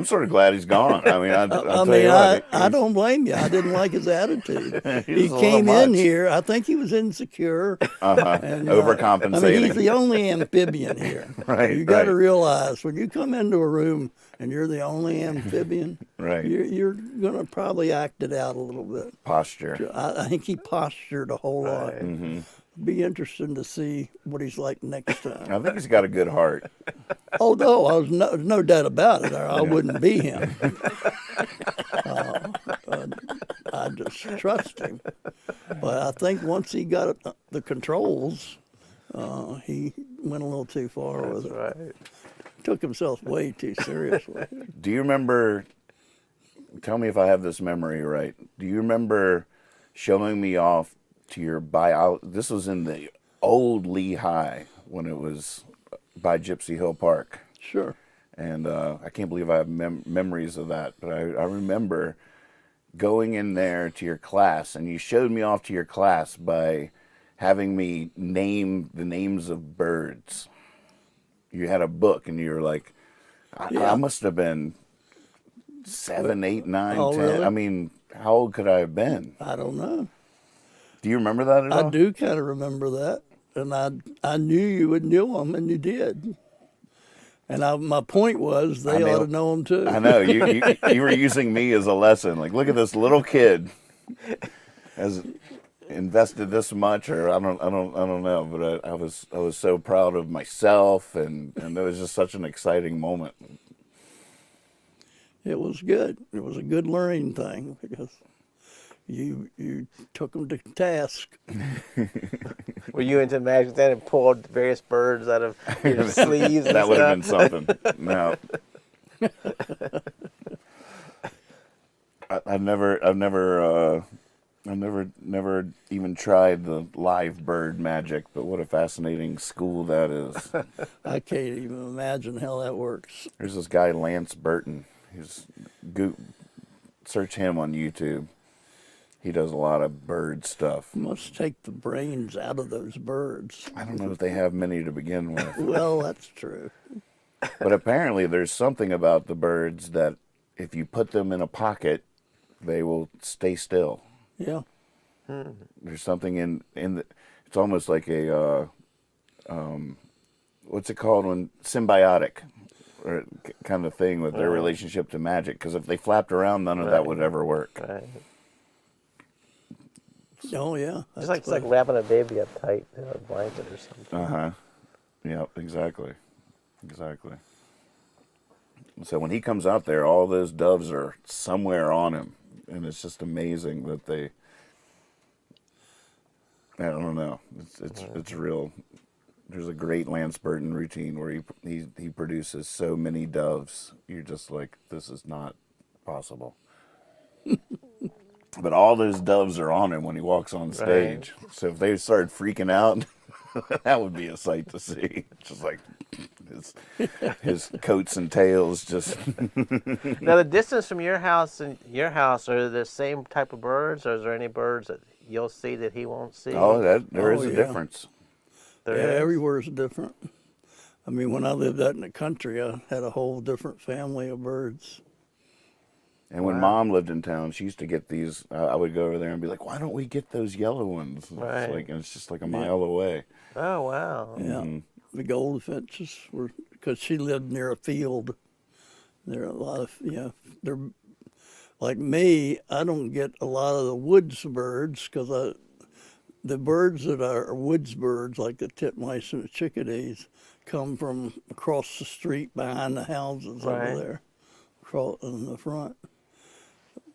sort of glad he's gone. I mean, I'll tell you what,
I don't blame you. I didn't like his attitude. He
He's a little
came in
much.
here. I think he was insecure. And,
Overcompensating.
I mean, he's the only amphibian here.
Right,
You got to
right.
realize when you come into a room and you're the only amphibian,
Right.
you're going to probably act it out a little bit.
Posture.
I think he postured a whole lot. Be interesting to see what he's like next time.
I think he's got a good heart.
Although I was no doubt about it, or I wouldn't be him. I just trust him. But I think once he got the controls, he went a little too far with it.
Right.
Took himself way too seriously.
Do you remember, tell me if I have this memory right, do you remember showing me off to your this was in the old Lehigh when it was by Gypsy Hill Park.
Sure.
And I can't believe I have memories of that, but I remember going in there to your class, and you showed me off to your class by having me name the names of birds. You had a book, and you were like, I must have been 7, 8, 9, 10.
Really?
I mean, how old could I have been?
I don't know.
Do you remember that at all?
I do kind of remember that. And I knew you would know them, and you did. And my point was they ought to know them too.
I know you were using me as a lesson. Like, look at this little kid has invested this much, or I don't know. But I was so proud of myself, and it was just such an exciting moment.
It was good. It was a good learning thing because you took them to task.
Were you into magic then and pulled various birds out of your sleeves?
That would have been something. No. I've never even tried the live bird magic, but what a fascinating school that is.
I can't even imagine how that works.
There's this guy, Lance Burton. Search him on YouTube. He does a lot of bird stuff.
You must take the brains out of those birds.
I don't know if they have many to begin with.
Well, that's true.
But apparently there's something about the birds that if you put them in a pocket, they will stay still.
Yeah.
There's something in the, it's almost like a, what's it called when, symbiotic or kind of thing with their relationship to magic. Because if they flapped around, none of that would ever work.
Right.
Oh, yeah.
Just like it's like wrapping a baby up tight in a blanket or something.
Uh-huh. Yeah, exactly. So when he comes out there, all those doves are somewhere on him. And it's just amazing that I don't know. It's real There's a great Lance Burton routine where he produces so many doves. You're just like, this is not possible. But all those doves are on him when he walks on stage.
Right.
So if they started freaking out, that would be a sight to see. Just like his coats and tails just.
Now, the distance from your house and your house, are the same type of birds, or is there any birds that you'll see that he won't see?
Oh, there is a
yeah.
difference.
There
Yeah,
is?
everywhere's different. I mean, when I lived out in the country, I had a whole different family of birds.
And when
Wow.
Mom lived in town, she used to get these. I would go over there and be like, "Why don't we get those yellow ones?"
Right.
And it's just like a mile away.
Oh, wow.
Yeah, the goldfinches were, because she lived near a field. There are a lot of, they're like me. I don't get a lot of the woods birds because the birds that are woods birds, like the titmice and the chickadees, come from across the street behind the houses
Right.
over there, across in the front.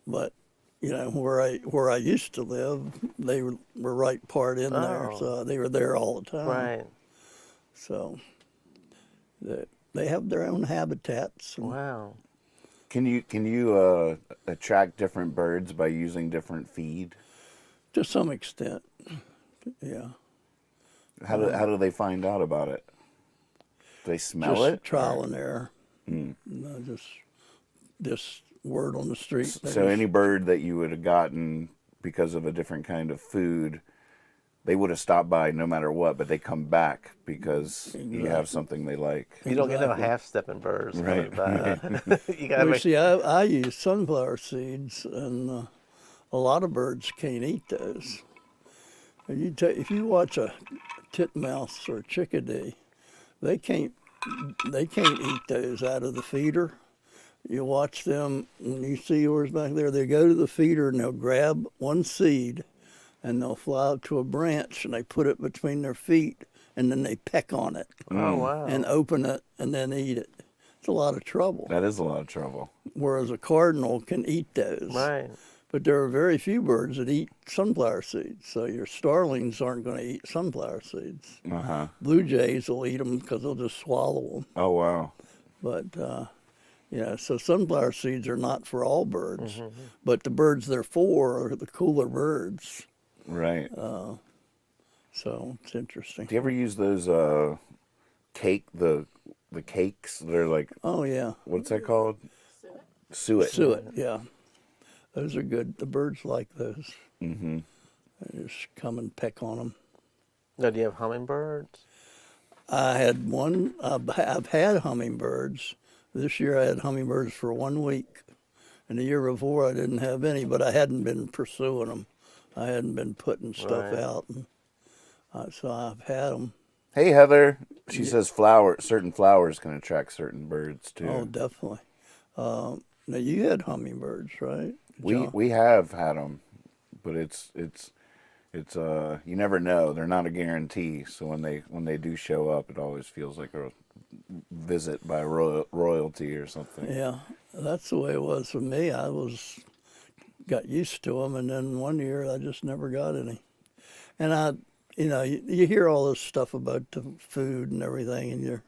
But where I used to live, they were right part in there,
Oh.
so they were there all the time.
Right.
So they have their own habitats. And
Wow.
Can you attract different birds by using different feed?
to some extent, yeah.
How do they find out about it? Do they smell
Just
it?
trial and error. No, just word on the street.
So any bird that you would have gotten because of a different kind of food, they would have stopped by no matter what, but they come back because you have something they like.
You don't get no
Exactly.
half-stepping birds.
Right,
You gotta
Well,
make,
see, I use sunflower seeds, and a lot of birds can't eat those. And if you watch a titmouse or a chickadee, they can't eat those out of the feeder. You watch them, when you see yours back there, they go to the feeder and they'll grab one seed and they'll fly up to a branch and they put it between their feet and then they peck on it
oh, wow.
and open it and then eat it. It's a lot of trouble.
That is a lot of trouble.
Whereas a cardinal can eat those.
Right.
But there are very few birds that eat sunflower seeds. So your starlings aren't going to eat sunflower seeds.
Uh-huh.
Blue jays will eat them because they'll just swallow them.
Oh, wow.
But so sunflower seeds are not for all birds, but the birds they're for are the cooler birds.
Right.
So it's interesting.
Do you ever use those the cakes? They're like,
Oh yeah,
what's that called? Suet.
suet. Yeah, those are good. The birds like those.
Mm-hmm.
They just come and peck on them.
Now, do you have hummingbirds?
I had one. I've had hummingbirds. This year I had hummingbirds for 1 week, and the year before I didn't have any. But I hadn't been pursuing them. I hadn't been putting stuff
Right.
out, and, so I've had them.
Hey, Heather. She says certain flowers can attract certain birds too.
Oh, definitely. Now you had hummingbirds, right? Jawn?
We have had them, but it's you never know. They're not a guarantee. So when they do show up, it always feels like a visit by royalty or something.
Yeah, that's the way it was for me. Got used to them, and then one year I just never got any. And you hear all this stuff about the food and everything, and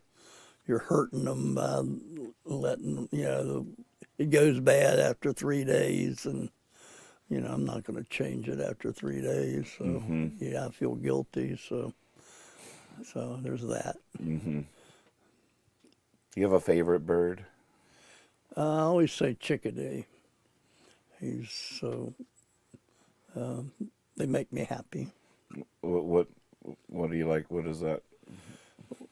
you're hurting them by letting it goes bad after 3 days, and I'm not going to change it after 3 days. So I feel guilty. So there's that.
Mm-hmm. You have a favorite bird?
I always say chickadee. He's so. They make me happy.
What do you like? What is that?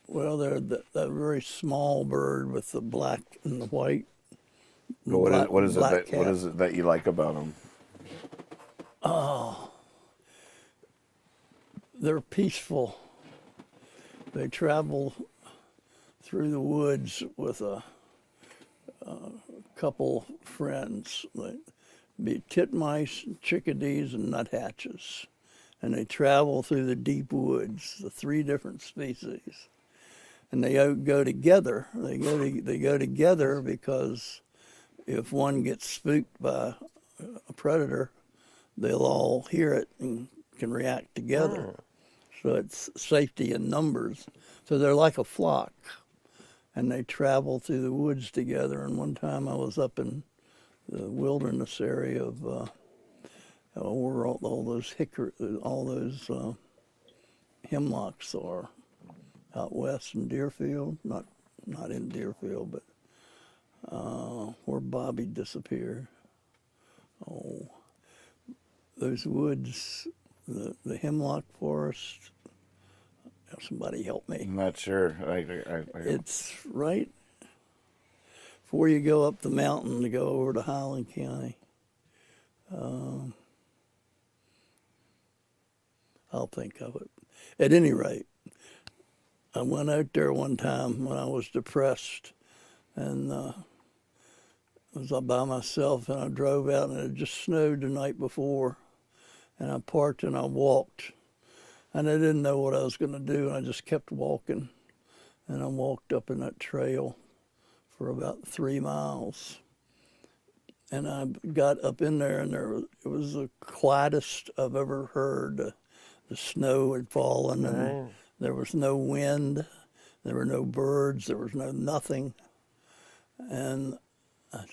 Well, they're that very small bird with the black and the white.
What is
black
it that you like about them?
They're peaceful. They travel through the woods with a couple friends. They be titmice, chickadees, and nuthatches. And they travel through the deep woods, the 3 different species. And they go together. They go together because if one gets spooked by a predator, they'll all hear it and can react together. So it's safety in numbers. So they're like a flock, and they travel through the woods together. And one time I was up in the wilderness area of where all those hemlocks are out west in Deerfield. Not in Deerfield, but where Bobby disappeared. Oh, those woods, the hemlock forest. Somebody help me.
I'm not sure.
It's right before you go up the mountain to go over to Highland County. I'll think of it. At any rate, I went out there one time when I was depressed, and I was by myself, and I drove out, and it had just snowed the night before, and I parked and I walked, and I didn't know what I was going to do, and I just kept walking, and I walked up in that trail for about 3 miles, and I got up in there, and it was the quietest I've ever heard. The snow had fallen, and there was no wind, there were no birds, there was no nothing, and I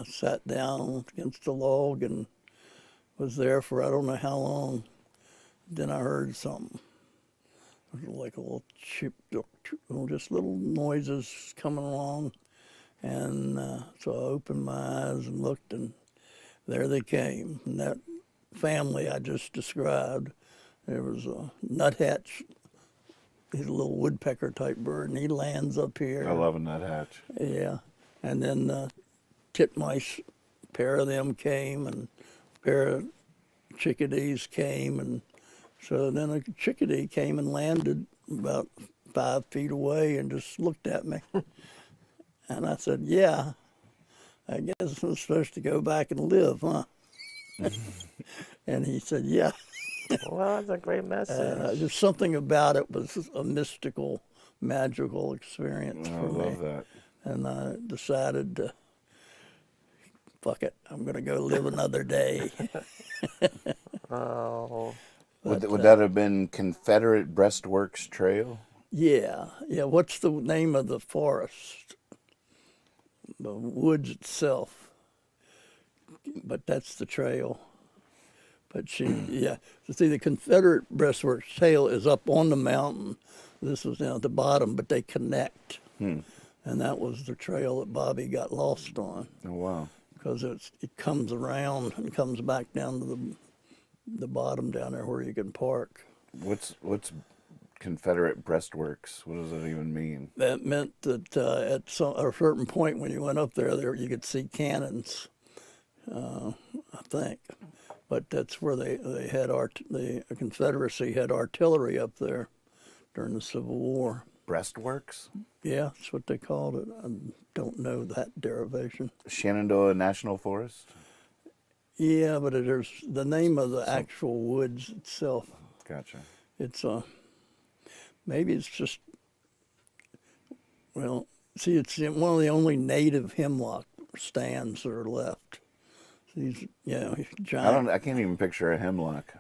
sat down against a log and was there for I don't know how long. Then I heard something, like a little chip, just little noises coming along, and so I opened my eyes and looked, and there they came. And that family I just described, there was a nuthatch. He's a little woodpecker type bird, and he lands up here.
I love a nuthatch.
Yeah, and then titmice, a pair of them came, and a pair of chickadees came, and so then a chickadee came and landed about 5 feet away and just looked at me. And I said, yeah, I guess I'm supposed to go back and live, huh? And he said, yeah.
Well, that's a great message.
Just something about it was a mystical, magical experience for me.
I love that.
And I decided to, fuck it, I'm going to go live another day.
Oh.
Would that have been Confederate Breastworks Trail?
Yeah. What's the name of the forest? The woods itself. But that's the trail. But see, the Confederate Breastworks Trail is up on the mountain. This was down at the bottom, but they connect. And that was the trail that Bobby got lost on.
Oh, wow.
Because it comes around and comes back down to the bottom down there where you can park.
What's Confederate Breastworks? What does that even mean?
That meant that at a certain point when you went up there you could see cannons, I think. But that's where they had the Confederacy had artillery up there during the Civil War.
Breastworks?
Yeah, that's what they called it. I don't know that derivation.
Shenandoah National Forest?
Yeah, but there's the name of the actual woods itself.
Gotcha.
It's maybe it's just, well, see, it's one of the only native hemlock stands that are left. These, giant.
I can't even picture a hemlock.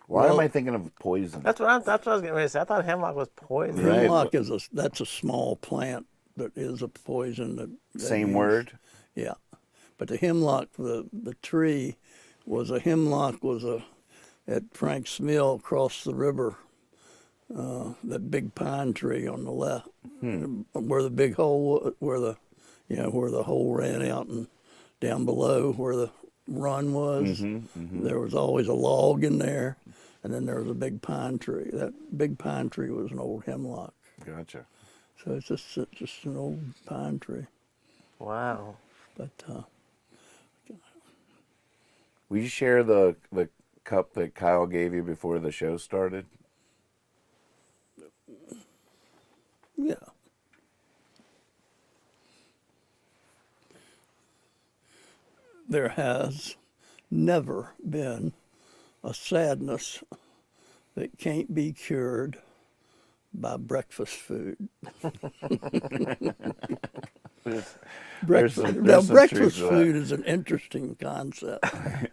Why am I thinking of poison?
That's what I was getting ready to say. I thought hemlock was poison.
Right.
Hemlock that's a small plant that is a poison. That
Same word?
Yeah. But the hemlock, the tree was at Frank's Mill across the river, that big pine tree on the left, where the big hole, where the hole ran out, and down below where the run was, there was always a log in there, and then there was a big pine tree. That big pine tree was an old hemlock.
Gotcha.
So it's just an old pine tree.
Wow.
But
will you share the cup that Kyle gave you before the show started?
yeah. There has never been a sadness that can't be cured by breakfast food. Breakfast,
there's
now,
some
breakfast
truth to that.
food is an interesting concept.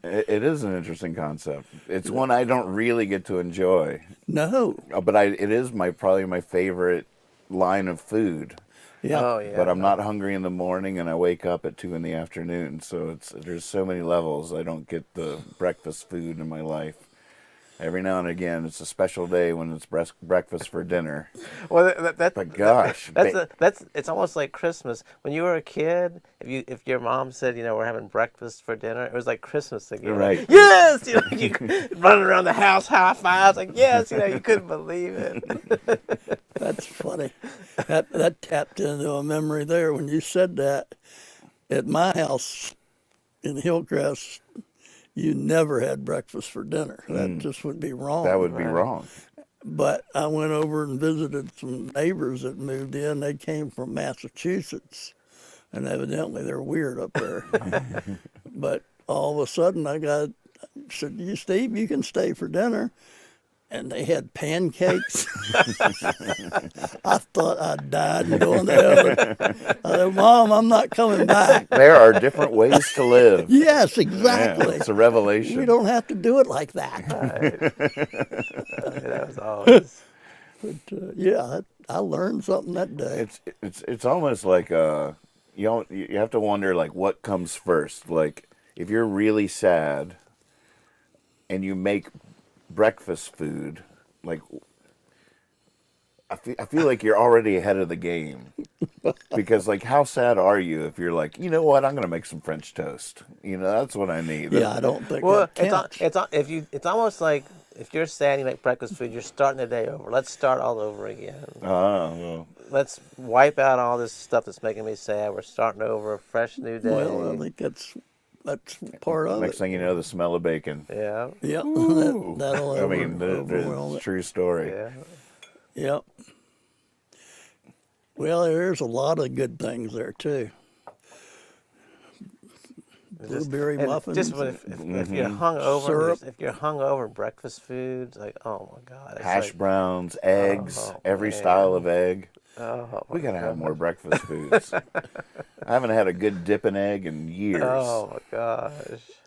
It is an interesting concept. It's one I don't really get to enjoy,
No,
but it is probably my favorite line of food.
yeah,
Oh yeah.
But I'm not hungry in the morning, and I wake up at 2 in the afternoon. So there's so many levels. I don't get the breakfast food in my life. Every now and again, it's a special day when it's breakfast for dinner.
Well,
But gosh,
it's almost like Christmas. When you were a kid, if your mom said, we're having breakfast for dinner, it was like Christmas again.
Right.
Yes, you running around the house, high fives, like yes, you couldn't believe it.
that's funny. That tapped into a memory there when you said that. At my house in Hillcrest, you never had breakfast for dinner. That just would be wrong.
that would be wrong.
But I went over and visited some neighbors that moved in. They came from Massachusetts, and evidently they're weird up there. But all of a sudden, I said, "You, Steve, you can stay for dinner." And they had pancakes. I thought I died and going to heaven. I said, "Mom, I'm not coming back."
There are different ways to live.
Yes,
Yeah,
exactly.
it's a revelation.
We don't have to do it like that.
That was always.
But yeah, I learned something that day.
It's almost like you have to wonder like what comes first. Like if you're really sad and you make breakfast food, like I feel like you're already ahead of the game. Because like how sad are you if you're like, you know what, I'm gonna make some French toast. That's what I need.
Yeah, I don't think
Well,
that counts.
it's almost like if you're sad and you make breakfast food, you're starting the day over. Let's start all over again.
Well,
Let's wipe out all this stuff that's making me sad. We're starting over, a fresh new day.
Well, I think that's part of
next
it.
thing you know, the smell of bacon.
Yeah.
Yep, that'll
I mean,
overwhelm
it's a
it.
true story.
Yeah.
Yep. Well, there's a lot of good things there too. Blueberry
And
muffins.
Just if you're hungover,
Syrup.
if you're hungover, breakfast foods, like oh my god, it's
Hash
like,
browns, eggs,
Oh,
every
man.
style of egg.
oh,
We
my
gotta have
God.
more breakfast foods. I haven't had a good dipping egg in years.
Oh my gosh.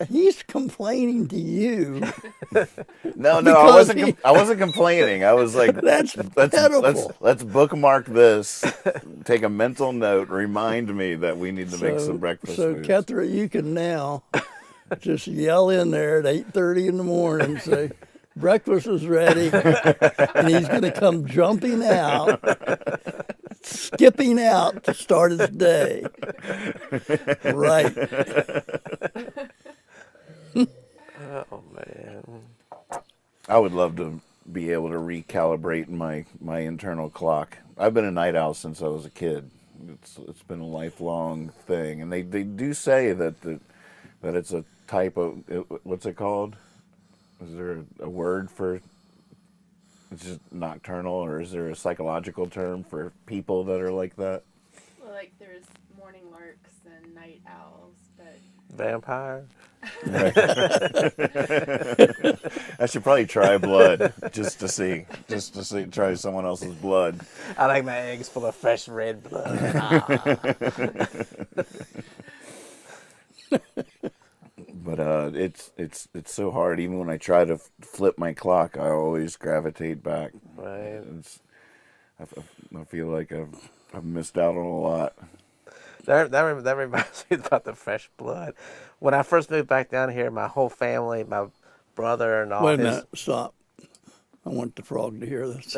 He's complaining to you.
No, I
Because
wasn't.
he-
I wasn't complaining. I was like,
That's
let's
pitiful.
bookmark this. Take a mental note. Remind me that we need to make some breakfast
So,
foods.
Kethra, you can now just yell in there at 8:30 in the morning, say, "Breakfast is ready," and he's going to come jumping out, skipping out to start his day. Right.
Oh man.
I would love to be able to recalibrate my internal clock. I've been a night owl since I was a kid. It's been a lifelong thing, and they do say that it's a type of what's it called? Is there a word for? It's just nocturnal, or is there a psychological term for people that are like that?
Well, like there's morning larks and night owls, but
Vampire.
I should probably try blood just to see, try someone else's blood.
I like my eggs full of fresh red blood.
But it's so hard. Even when I try to flip my clock, I always gravitate back.
Right.
I feel like I've missed out on a lot.
That reminds me about the fresh blood. When I first moved back down here, my whole family, my brother and all
Wait a
his...
minute. Stop. I want the frog to hear this.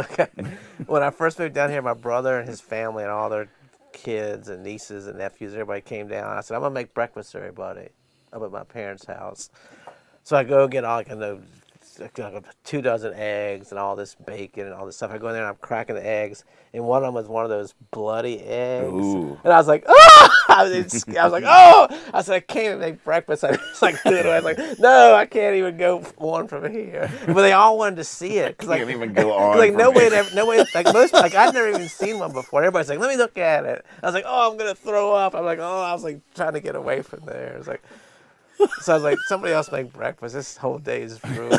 When I first moved down here, my brother and his family and all their kids and nieces and nephews, everybody came down. I said, I'm going to make breakfast for everybody up at my parents' house. So I go get all, 2 dozen eggs and all this bacon and all this stuff. I go in there and I'm cracking the eggs, and one of them was one of those bloody eggs.
Ooh.
And I was like, oh! I was like, oh! I said, I can't even make breakfast. I was like, no, I can't even go one from here. But they all wanted to see it. Cause
Can't even go on.
like
from
nobody,
here.
I'd never even seen one before. Everybody's like, let me look at it. I was like, oh, I'm gonna throw up. I'm like, oh, I was like trying to get away from there. It was like, so I was like, somebody else make breakfast. This whole day is ruined.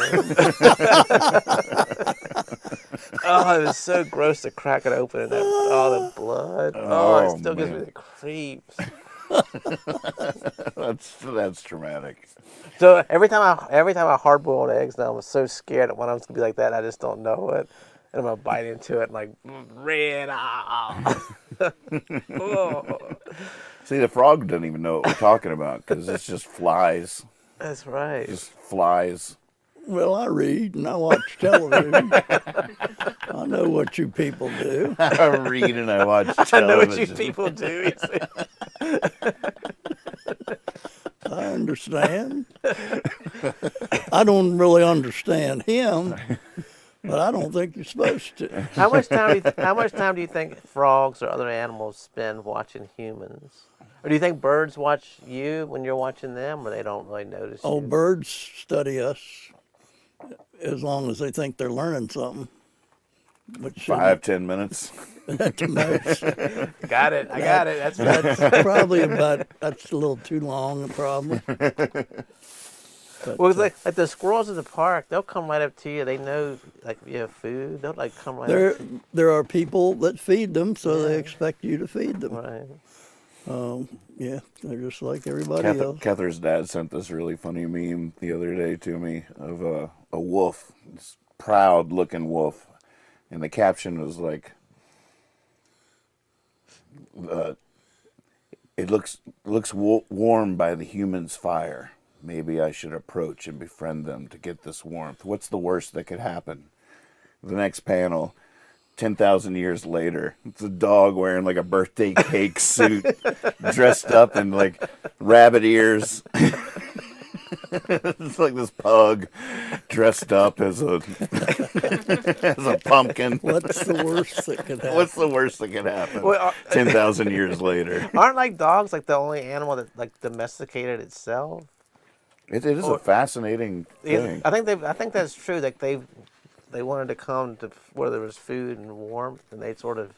Oh, it was so gross to crack it open and the blood. Oh, it still gives me
man.
the creeps.
That's traumatic.
So every time I hard boiled eggs now, I'm so scared that one of them's gonna be like that. I just don't know it, and I'm gonna bite into it and like red. Oh.
See, the frog doesn't even know what we're talking about because it's just flies.
That's right.
Just flies.
Well, I read and I watch television. I know what you people do.
I read and I watch television.
I know what you people do.
I understand. I don't really understand him, but I don't think you're supposed to.
How much time do you think frogs or other animals spend watching humans? Or do you think birds watch you when you're watching them, or they don't really notice
Oh,
you?
birds study us as long as they think they're learning something. Which
5-10 minutes.
at the most.
Got it. I got it. That's right.
That's probably that's a little too long, probably. But,
Well, it's like the squirrels in the park, they'll come right up to you. They know, like, if you have food, they'll, like, come right up to you.
there are people that feed them, so they expect you to feed them.
Right.
Yeah, they're just like everybody else.
Kether's dad sent this really funny meme the other day to me of a wolf, this proud-looking wolf, and the caption was like, "It looks warm by the human's fire. Maybe I should approach and befriend them to get this warmth. What's the worst that could happen?" The next panel, 10,000 years later, it's a dog wearing like a birthday cake suit, dressed up in like rabbit ears. It's like this pug dressed up as a as a pumpkin.
What's the worst that could happen?
What's the worst that could happen?
Well,
10,000 years later.
Aren't, like, dogs, like, the only animal that, like, domesticated itself?
It is a fascinating thing.
I think that's true. Like, they wanted to come to where there was food and warmth, and they sort of,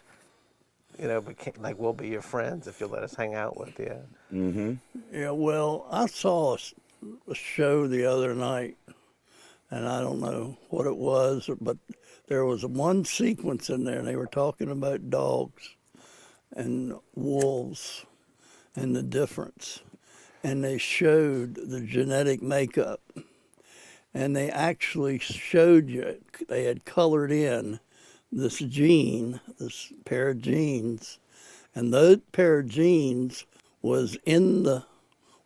became like, we'll be your friends if you'll let us hang out with you.
Mm-hmm.
Yeah, well, I saw a show the other night, and I don't know what it was, but there was one sequence in there, and they were talking about dogs and wolves and the difference. And they showed the genetic makeup. And they actually showed you, they had colored in this gene, this pair of genes. And that pair of genes was in the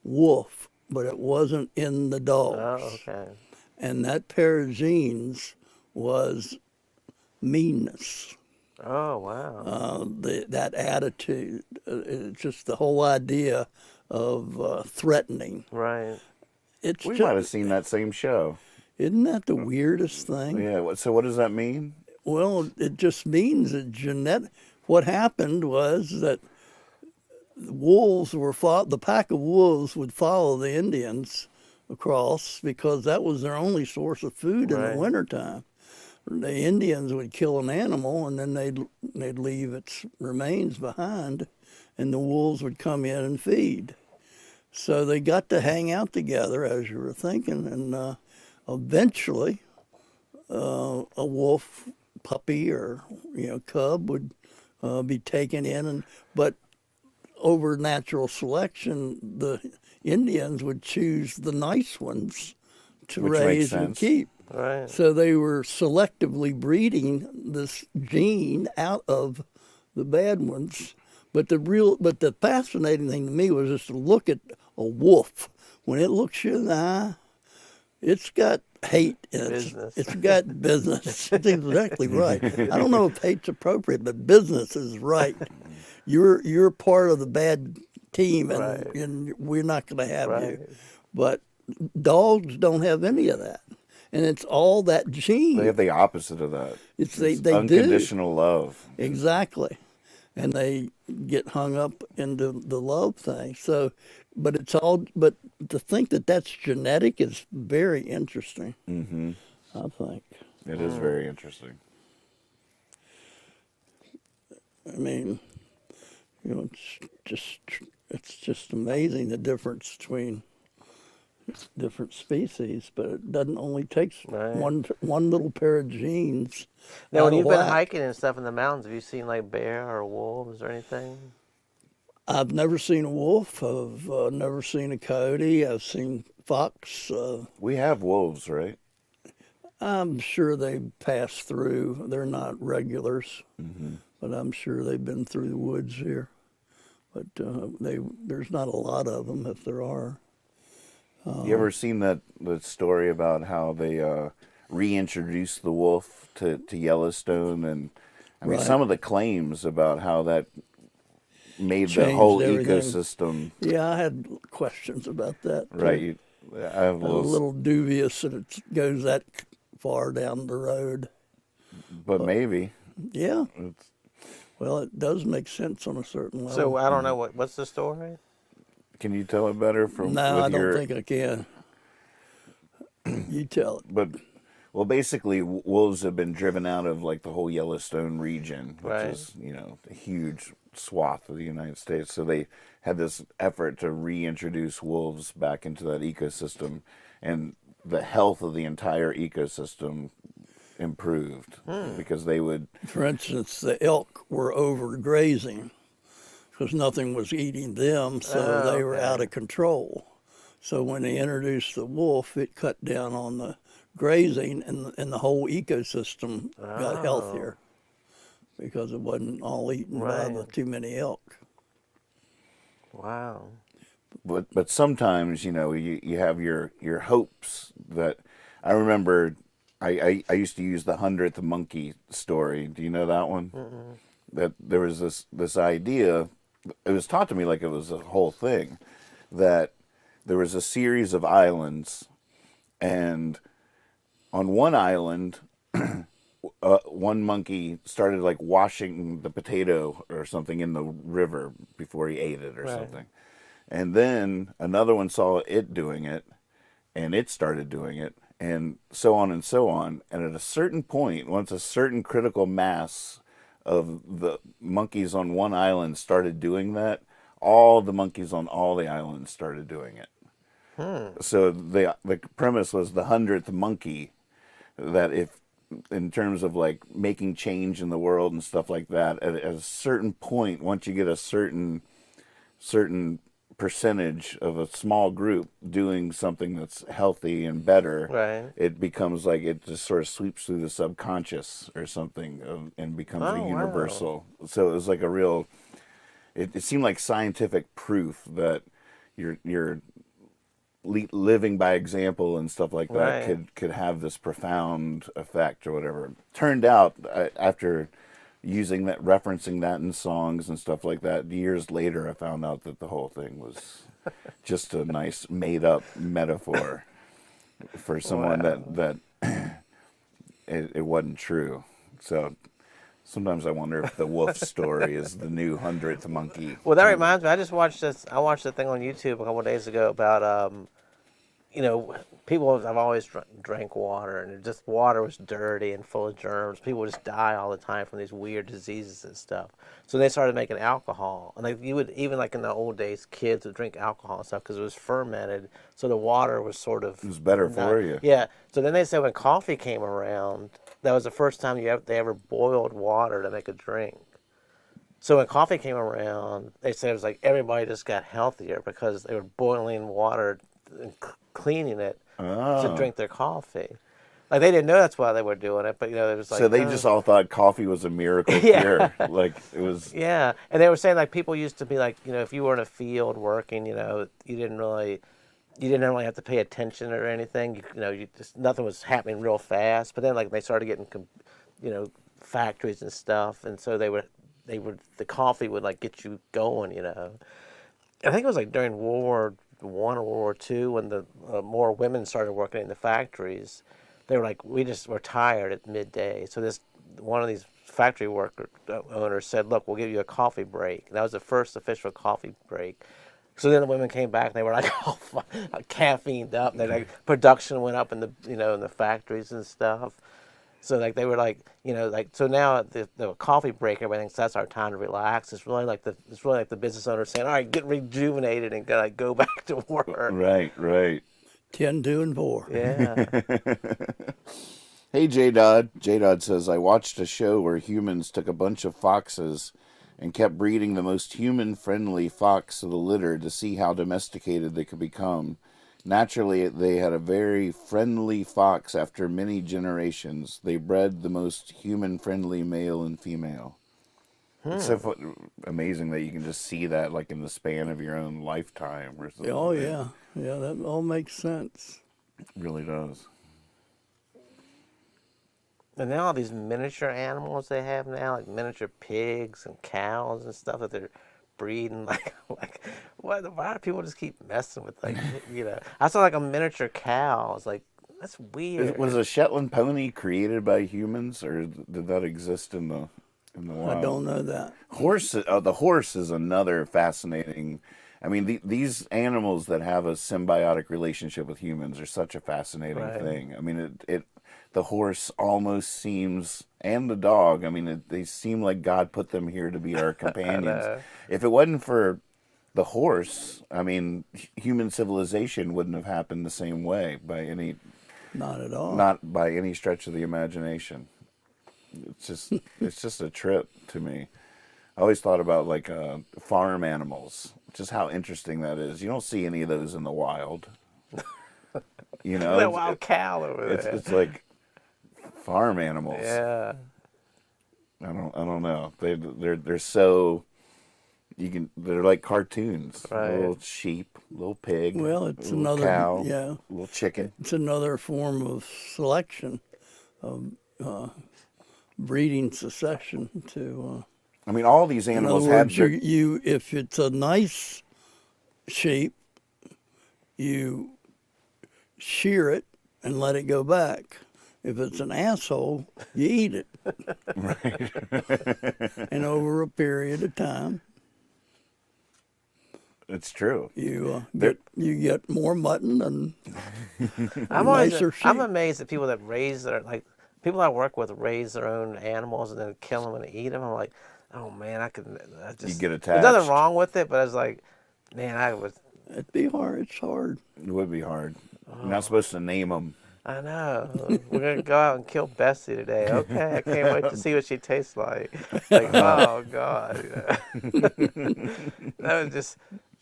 wolf, but it wasn't in the dog.
Oh, okay.
And that pair of genes was meanness.
Oh, wow.
That attitude, it's just the whole idea of threatening.
Right.
We might have seen that same show.
Isn't that the weirdest thing?
Yeah. So what does that mean?
Well, it just means that what happened was that the pack of wolves would follow the Indians across because that was their only source of food in the wintertime. The Indians would kill an animal and then they'd leave its remains behind, and the wolves would come in and feed. So they got to hang out together, as you were thinking, and eventually a wolf puppy or cub would be taken in, but over natural selection, the Indians would choose the nice ones to raise and keep.
Right.
So they were selectively breeding this gene out of the bad ones. But the fascinating thing to me was just to look at a wolf. When it looks you in the eye, it's got hate in it.
Business.
It's got business. It's exactly right. I don't know if hate's appropriate, but business is right. You're part of the bad team, and we're not going to have you. But dogs don't have any of that. And it's all that gene.
They have the opposite of that.
They
unconditional love.
Exactly. And they get hung up into the love thing. So, but to think that that's genetic is very interesting.
Mm-hmm.
I think.
It is very interesting.
I mean, it's just amazing the difference between, different species, but it doesn't only takes
Right.
one little pair of genes.
Now, when
out of
you've been
whack.
hiking and stuff in the mountains, have you seen like bear or wolves or anything?
I've never seen a wolf. I've never seen a coyote. I've seen fox.
We have wolves, right?
I'm sure they pass through. They're not regulars, but I'm sure they've been through the woods here. But there's not a lot of them, if there are.
You ever seen that story about how they reintroduced the wolf to Yellowstone? And I mean,
Right.
some of the claims about how that made the
Changed
whole
everything.
ecosystem.
Yeah, I had questions about that. too.
Right. I have
I'm a little dubious that it goes that far down the road.
but maybe.
Yeah,
It's,
well, it does make sense on a certain level.
So I don't know what's the story.
can you tell it better from
No,
with
I don't
your?
think I can. You tell it.
But well, basically, wolves have been driven out of like the whole Yellowstone region, which
Right.
is a huge swath of the United States. So they had this effort to reintroduce wolves back into that ecosystem, and the health of the entire ecosystem improved because they would.
For instance, the elk were overgrazing because nothing was eating them, so
Oh,
they were
okay.
out of control. So when they introduced the wolf, it cut down on the grazing, and the whole ecosystem got healthier because it wasn't all eaten by the
Right.
too many elk.
Wow.
But sometimes you have your hopes that I remember. I used to use the 100th monkey story. Do you know that one? That there was this idea. It was taught to me like it was a whole thing, that there was a series of islands, and on one island, one monkey started like washing the potato or something in the river before he ate it or
Right.
something. And then another one saw it doing it, and it started doing it, and so on and so on. And at a certain point, once a certain critical mass of the monkeys on one island started doing that, all the monkeys on all the islands started doing it. So the premise was the 100th monkey, that if in terms of like making change in the world and stuff like that, at a certain point, once you get a certain percentage of a small group doing something that's healthy and better,
Right.
it becomes like it just sort of sweeps through the subconscious or something and becomes
Oh,
a
wow.
universal. So it was like a real. It seemed like scientific proof that you're living by example and stuff like that
Right.
could have this profound effect or whatever. Turned out after using that, referencing that in songs and stuff like that, years later I found out that the whole thing was just a nice made up metaphor for someone that it wasn't true. So sometimes I wonder if the wolf story is the new 100th monkey.
Well, that reminds me. I just watched this. I watched a thing on YouTube a couple of days ago about, people have always drank water, and just water was dirty and full of germs. People would just die all the time from these weird diseases and stuff. So they started making alcohol, and like you would even like in the old days, kids would drink alcohol and stuff because it was fermented, so the water was sort of.
It was better for you.
Yeah. So then they said when coffee came around, that was the first time they ever boiled water to make a drink. So when coffee came around, they said it was like everybody just got healthier because they were boiling water and cleaning it to drink their coffee. Like they didn't know that's why they were doing it, but it was like.
So they just all thought coffee was a miracle
Yeah.
cure. Like it was.
Yeah, and they were saying like people used to be like, if you were in a field working, you didn't really have to pay attention or anything. You just nothing was happening real fast. But then like they started getting, factories and stuff, and so the coffee would like get you going. I think it was like during World War I or World War II when the more women started working in the factories. They were like, we just were tired at midday. So one of these factory worker owners said, look, we'll give you a coffee break. And that was the first official coffee break. So then the women came back and they were like, caffeined up. And like production went up in the in the factories and stuff. So like they were like so now the coffee break, everybody thinks that's our time to relax. It's really like the business owner saying, all right, get rejuvenated and go back to work.
Right.
10, 2, and 4.
Yeah.
Hey, J Dodd. J Dodd says, I watched a show where humans took a bunch of foxes and kept breeding the most human-friendly fox of the litter to see how domesticated they could become. Naturally, they had a very friendly fox after many generations. They bred the most human-friendly male and female. It's so amazing that you can just see that like in the span of your own lifetime or something.
Oh, yeah. Yeah, that all makes sense.
It really does.
And now all these miniature animals they have now, like miniature pigs and cows and stuff that they're breeding. Like why do people just keep messing with, like, you know? I saw like a miniature cow. It's like, that's weird.
Was a Shetland pony created by humans, or did that exist in the wild?
I don't know that.
The horse is another fascinating. I mean, these animals that have a symbiotic relationship with humans are such a fascinating thing. I mean, the horse almost seems, and the dog, I mean, they seem like God put them here to be our companions. If it wasn't for the horse, I mean, human civilization wouldn't have happened the same way by any...
Not at all.
Not by any stretch of the imagination. It's just a trip to me. I always thought about like farm animals, just how interesting that is. You don't see any of those in the wild. You know,
that wild cow over there.
It's like farm animals.
Yeah.
I don't know. They're so they're like cartoons.
Right.
A little sheep, little pig.
Well, it's
little
another
cow,
yeah.
little chicken.
It's another form of selection, of breeding succession to.
I mean, all these
In
animals
other
have
words, you if it's a nice sheep, you shear it and let it go back. If it's an asshole, you eat it.
Right.
And over a period of time,
It's true.
you get more mutton and
I'm
sheep.
amazed at people that raise their, like, people I work with raise their own animals and then kill them and eat them. I'm like, oh man, I just.
You get attached.
There's nothing wrong with it, but I was like, man, I would.
It'd be hard. It's hard.
It would be hard. You're not supposed to name them.
I know. We're gonna go out and kill Bessie today. Okay, I can't wait to see what she tastes like. Like, oh God. That was just.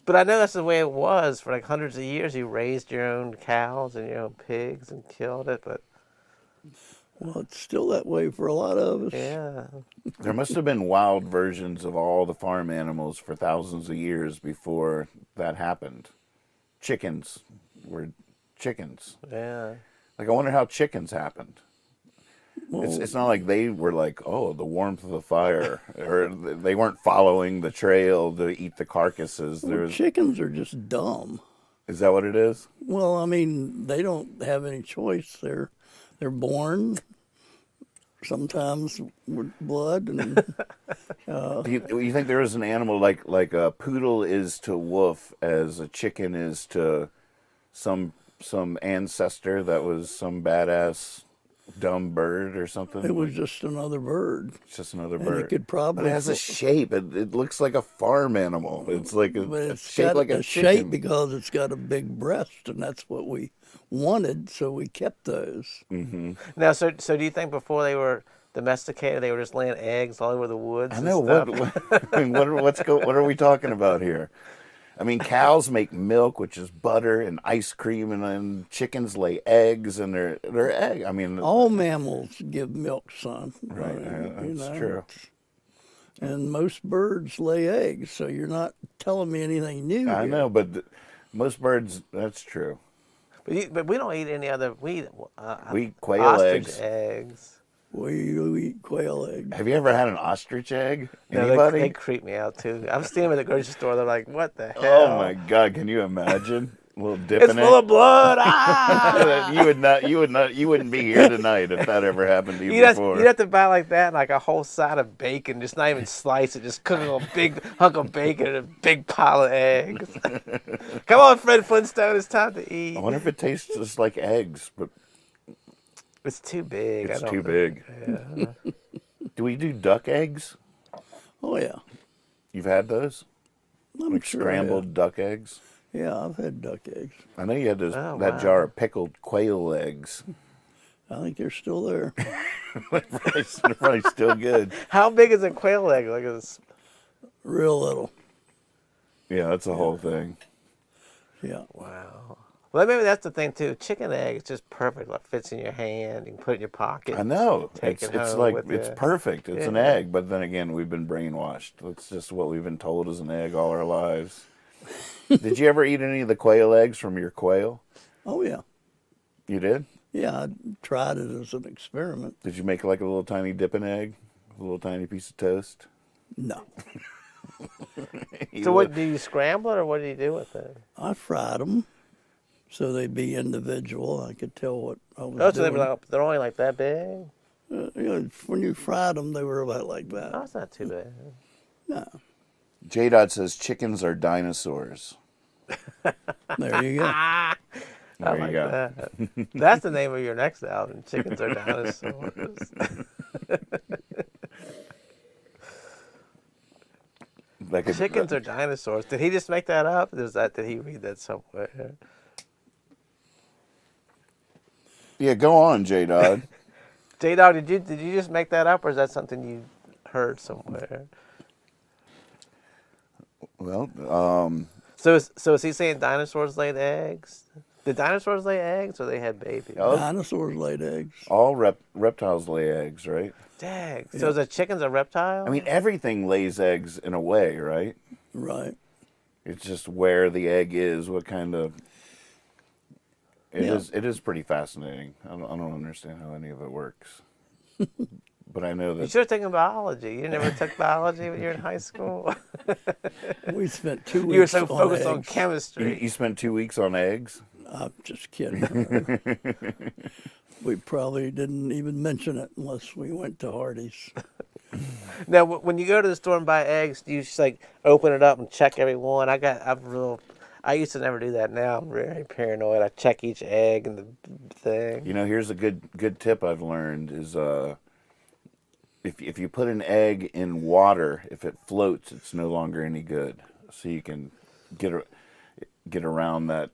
But I know that's the way it was for like hundreds of years. You raised your own cows and your own pigs and killed it, but.
Well, it's still that way for a lot of us.
Yeah.
There must have been wild versions of all the farm animals for thousands of years before that happened. Chickens were chickens.
Yeah.
Like, I wonder how chickens happened.
Well,
It's not like they were like, oh, the warmth of the fire, or they weren't following the trail to eat the carcasses.
chickens are just dumb.
Is that what it is?
Well, I mean, they don't have any choice. They're born sometimes with blood, and
Do you think there is an animal like a poodle is to wolf as a chicken is to some ancestor that was some badass dumb bird or something?
it was just another bird.
It's just another
And
bird.
it could
But
probably
it has a shape. It looks like a farm animal. It's like
but it's
shaped
got
like
a
a
shape
chicken.
because it's got a big breast, and that's what we wanted, so we kept those.
Now, so do you think before they were domesticated, they were just laying eggs all over the woods?
I
and
know
stuff?
what are we talking about here? I mean, cows make milk, which is butter and ice cream, and then chickens lay eggs, and they're egg. I mean,
All mammals give milk, son.
right? That's true.
And most birds lay eggs, so you're not telling me anything new.
I
here.
know, but most birds. That's true.
But we don't eat any other. We
eat quail
ostrich
eggs.
eggs.
We eat quail eggs.
Have you ever had an ostrich egg?
No,
Anybody?
they creep me out too. I'm standing at the grocery store. They're like, "What the hell?"
Oh my God! Can you imagine? A little dip
It's
in
full
it.
of blood. Ah!
You wouldn't be here tonight if that ever happened to you
You'd
before.
have to buy like that, like a whole side of bacon, just not even slice it, just cook a big hunk of bacon and a big pile of eggs. Come on, Fred Flintstone, it's time to eat.
I wonder if it tastes just like eggs, but
It's too big.
it's
I don't
too
think-
big. Do we do duck eggs?
Oh yeah,
You've had those?
I'm
Like
sure I have.
scrambled duck eggs?
Yeah, I've had duck eggs.
I know you had this,
Oh,
that
wow.
jar of pickled quail eggs.
I think they're still there.
They're probably still good.
How big is a quail egg? Like it's
Real little.
Yeah, that's the whole thing.
Yeah.
wow. Well, maybe that's the thing too. Chicken egg is just perfect. Like fits in your hand. You can put it in your pocket.
I know.
Take
It's
it home
like,
with
it's
you.
perfect. It's an
Yeah.
egg. But then again, we've been brainwashed. That's just what we've been told is an egg all our lives. Did you ever eat any of the quail eggs from your quail?
Oh, yeah.
You did?
Yeah, I tried it as an experiment.
Did you make like a little tiny dipping egg? A little tiny piece of toast?
No.
So what do you scramble it or what do you do with it?
I fried them so they'd be individual. I could tell what I was
Oh, so
doing.
they're only like that big?
You know, when you fried them, they were about like
Oh,
that.
it's not too bad.
No.
J-Dot says chickens are dinosaurs.
There you go.
I
There you
like
go.
that. That's the name of your next album. Chickens are dinosaurs.
Like a,
Chickens are dinosaurs. Did he just make that up? Did he read that somewhere?
Yeah, go on, J-Dot.
J Dog, did you just make that up or is that something you heard somewhere?
Well,
So is he saying dinosaurs laid eggs? Did dinosaurs lay eggs or they had babies?
Oh.
Dinosaurs laid eggs.
all reptiles lay eggs, right?
Dang. So is a chicken's a reptile?
I mean, everything lays eggs in a way, right?
Right.
It's just where the egg is, what kind of...
Yeah.
It is pretty fascinating. I don't understand how any of it works. But I know
you
that...
should have taken biology. You never took biology when you were in high school?
We spent 2 weeks
You were so
on
focused on
eggs.
chemistry.
You spent 2 weeks on eggs?
I'm just kidding. We probably didn't even mention it unless we went to Hardee's.
Now, when you go to the store and buy eggs, do you just like open it up and check every one? I used to never do that. Now I'm very paranoid. I check each egg and the thing.
You know, here's a good tip I've learned is if you put an egg in water, if it floats, it's no longer any good. So you can get around that,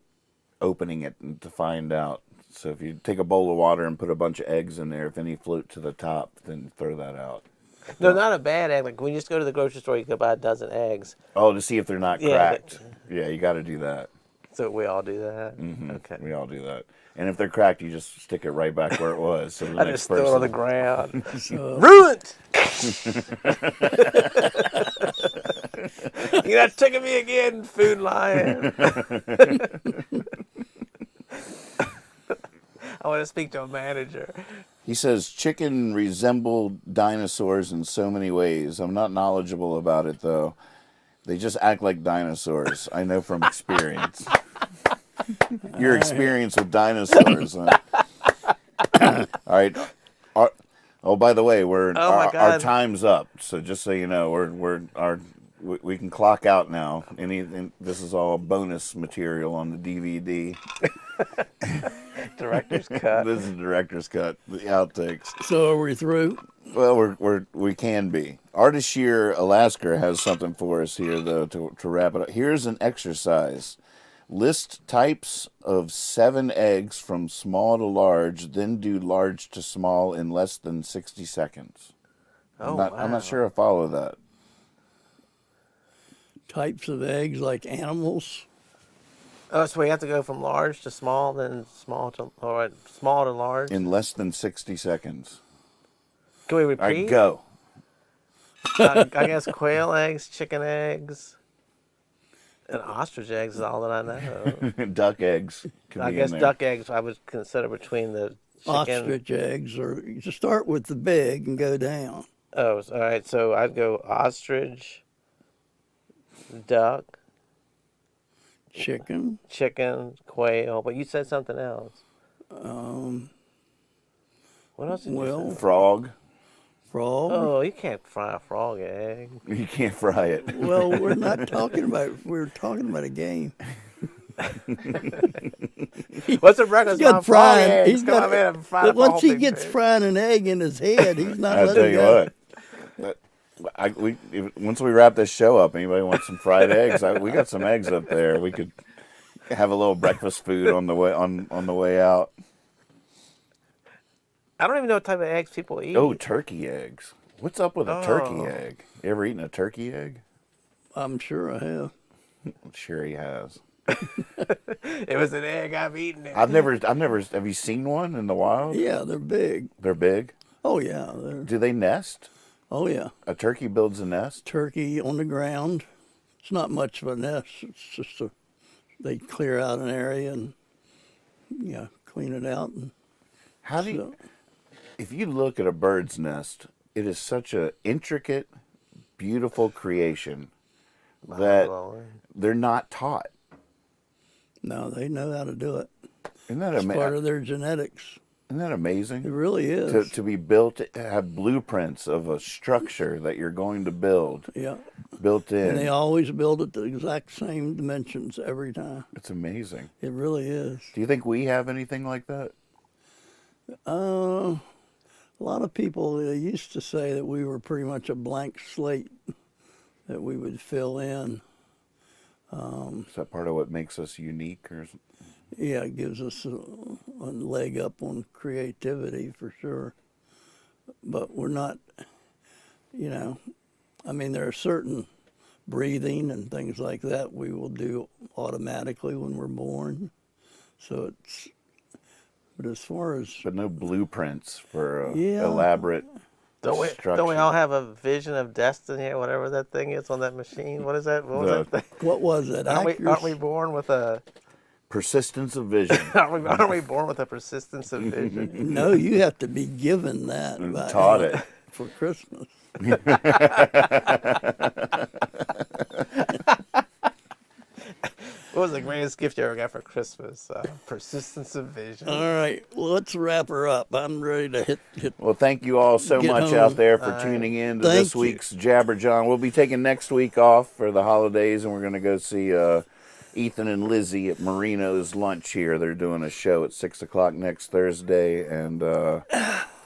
opening it and to find out. So if you take a bowl of water and put a bunch of eggs in there, if any float to the top, then throw that out.
No, not a bad egg. Like when you just go to the grocery store, you go buy a dozen eggs.
Oh, to see if they're not
Yeah,
cracked. Yeah, you got to do that.
So we all do that.
Mm-hmm.
Okay.
We all do that. And if they're cracked, you just stick it right back where it was. So the
I
next
just throw it
person.
on the ground.
So,
Ruined. You're not taking me again, Food Lion. I want to speak to a manager.
He says chicken resemble dinosaurs in so many ways. I'm not knowledgeable about it though. They just act like dinosaurs. I know from experience. Your experience with dinosaurs. Huh? All right. Oh, by the way,
my
our
God.
time's up. So just so you know, we can clock out now. This is all bonus material on the DVD.
Director's cut.
This is the director's cut. The outtakes.
so are we through?
Well, we can be. Artist Shear Alaska has something for us here, though, to wrap it up. Here's an exercise. List types of 7 eggs from small to large, then do large to small in less than 60 seconds.
Oh,
I'm not sure I follow that.
Types of eggs like animals.
Oh, so we have to go from large to small, then small to large.
In less than 60 seconds.
Can we
All right,
repeat?
go.
I guess quail eggs, chicken eggs, and ostrich eggs is all that I know.
Duck eggs. Could
I
be
guess
in there.
duck eggs I would consider between the chicken.
Ostrich eggs, or you just start with the big and go down.
Oh, all right. So I'd go ostrich, duck,
Chicken.
quail. But you said something else. What else did you
Well,
say?
Frog.
frog.
Oh, you can't fry a frog egg.
You can't fry it.
Well, we're not talking about. We're talking about a game.
What's the breakfast?
He's got
on frog
frying.
eggs?
He's
Come
got.
on, man, I'm frying
But
up a whole
once he
big
gets
fish.
frying an egg in his head, he's not
I'll
letting
tell you
go.
what. Once we wrap this show up, anybody wants some fried eggs? We got some eggs up there. We could. have a little breakfast food on the way on the way out.
I don't even know what type of eggs people eat.
Oh, turkey eggs. What's up with a turkey
Oh.
egg? You ever eaten a turkey egg?
I'm sure I have.
Sure he has.
It was an egg. I've eaten it.
I've never. Have you seen one in the wild?
Yeah, they're big.
They're big.
Oh yeah,
Do they nest?
oh yeah.
A turkey builds a nest.
Turkey on the ground. It's not much of a nest. It's just they clear out an area and clean it out. And
How do you?
so,
If you look at a bird's nest, it is such a intricate, beautiful creation that
Lord.
they're not taught.
no, they know how to do it.
Isn't that,
It's part of their genetics.
isn't that
It
amazing?
really is.
To be built, have blueprints of a structure that you're going to build
Yeah.
built
And they
in.
always build it the exact same dimensions every time.
It's amazing.
It really is.
Do you think we have anything like that?
A lot of people used to say that we were pretty much a blank slate that we would fill in.
Is that part of what makes us unique? Or
Yeah, it gives us a leg up on creativity for sure. But we're not, I mean, there are certain breathing and things like that we will do automatically when we're born. So but as far as,
but no blueprints for
Yeah.
elaborate
Don't we
structure.
all have a vision of destiny or whatever that thing is on that machine? What is that? What was
The-
that thing?
what was it?
Aren't we born with a?
persistence of vision?
Aren't we born with a persistence of vision?
No, you have to be given that
And
by
taught it.
for Christmas.
What was the greatest gift you ever got for Christmas? Persistence of vision.
All right, well, let's wrap her up. I'm ready to hit.
Well, thank you all so
Get
much
home.
out there for tuning in to
Thank
this
you.
week's Jabber John. We'll be taking next week off for the holidays, and we're going to go see Ethan and Lizzie at Marino's lunch here. They're doing a show at 6 o'clock next Thursday, and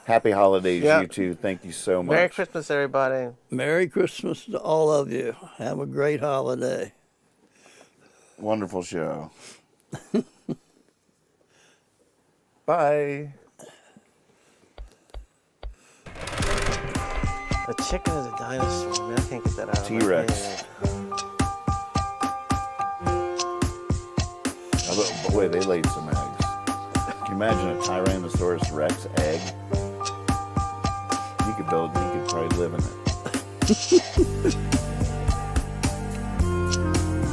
happy holidays,
Yeah.
you two. Thank you so much.
Merry Christmas, everybody.
Merry Christmas to all of you. Have a great holiday.
Wonderful show. Bye.
A chicken is a dinosaur. Man, I can't get that out of my
T-Rex.
head.
Oh, boy, they laid some eggs. Can you imagine a Tyrannosaurus Rex egg? You could probably live in it.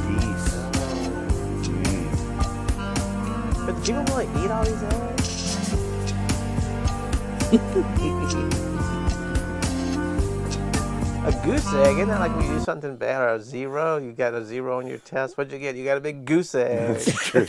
Geese.
But do people really eat all these eggs? A goose egg, isn't that like when you do something bad or a zero? You got a zero on your test. What'd you get? You got a big goose egg.
That's true.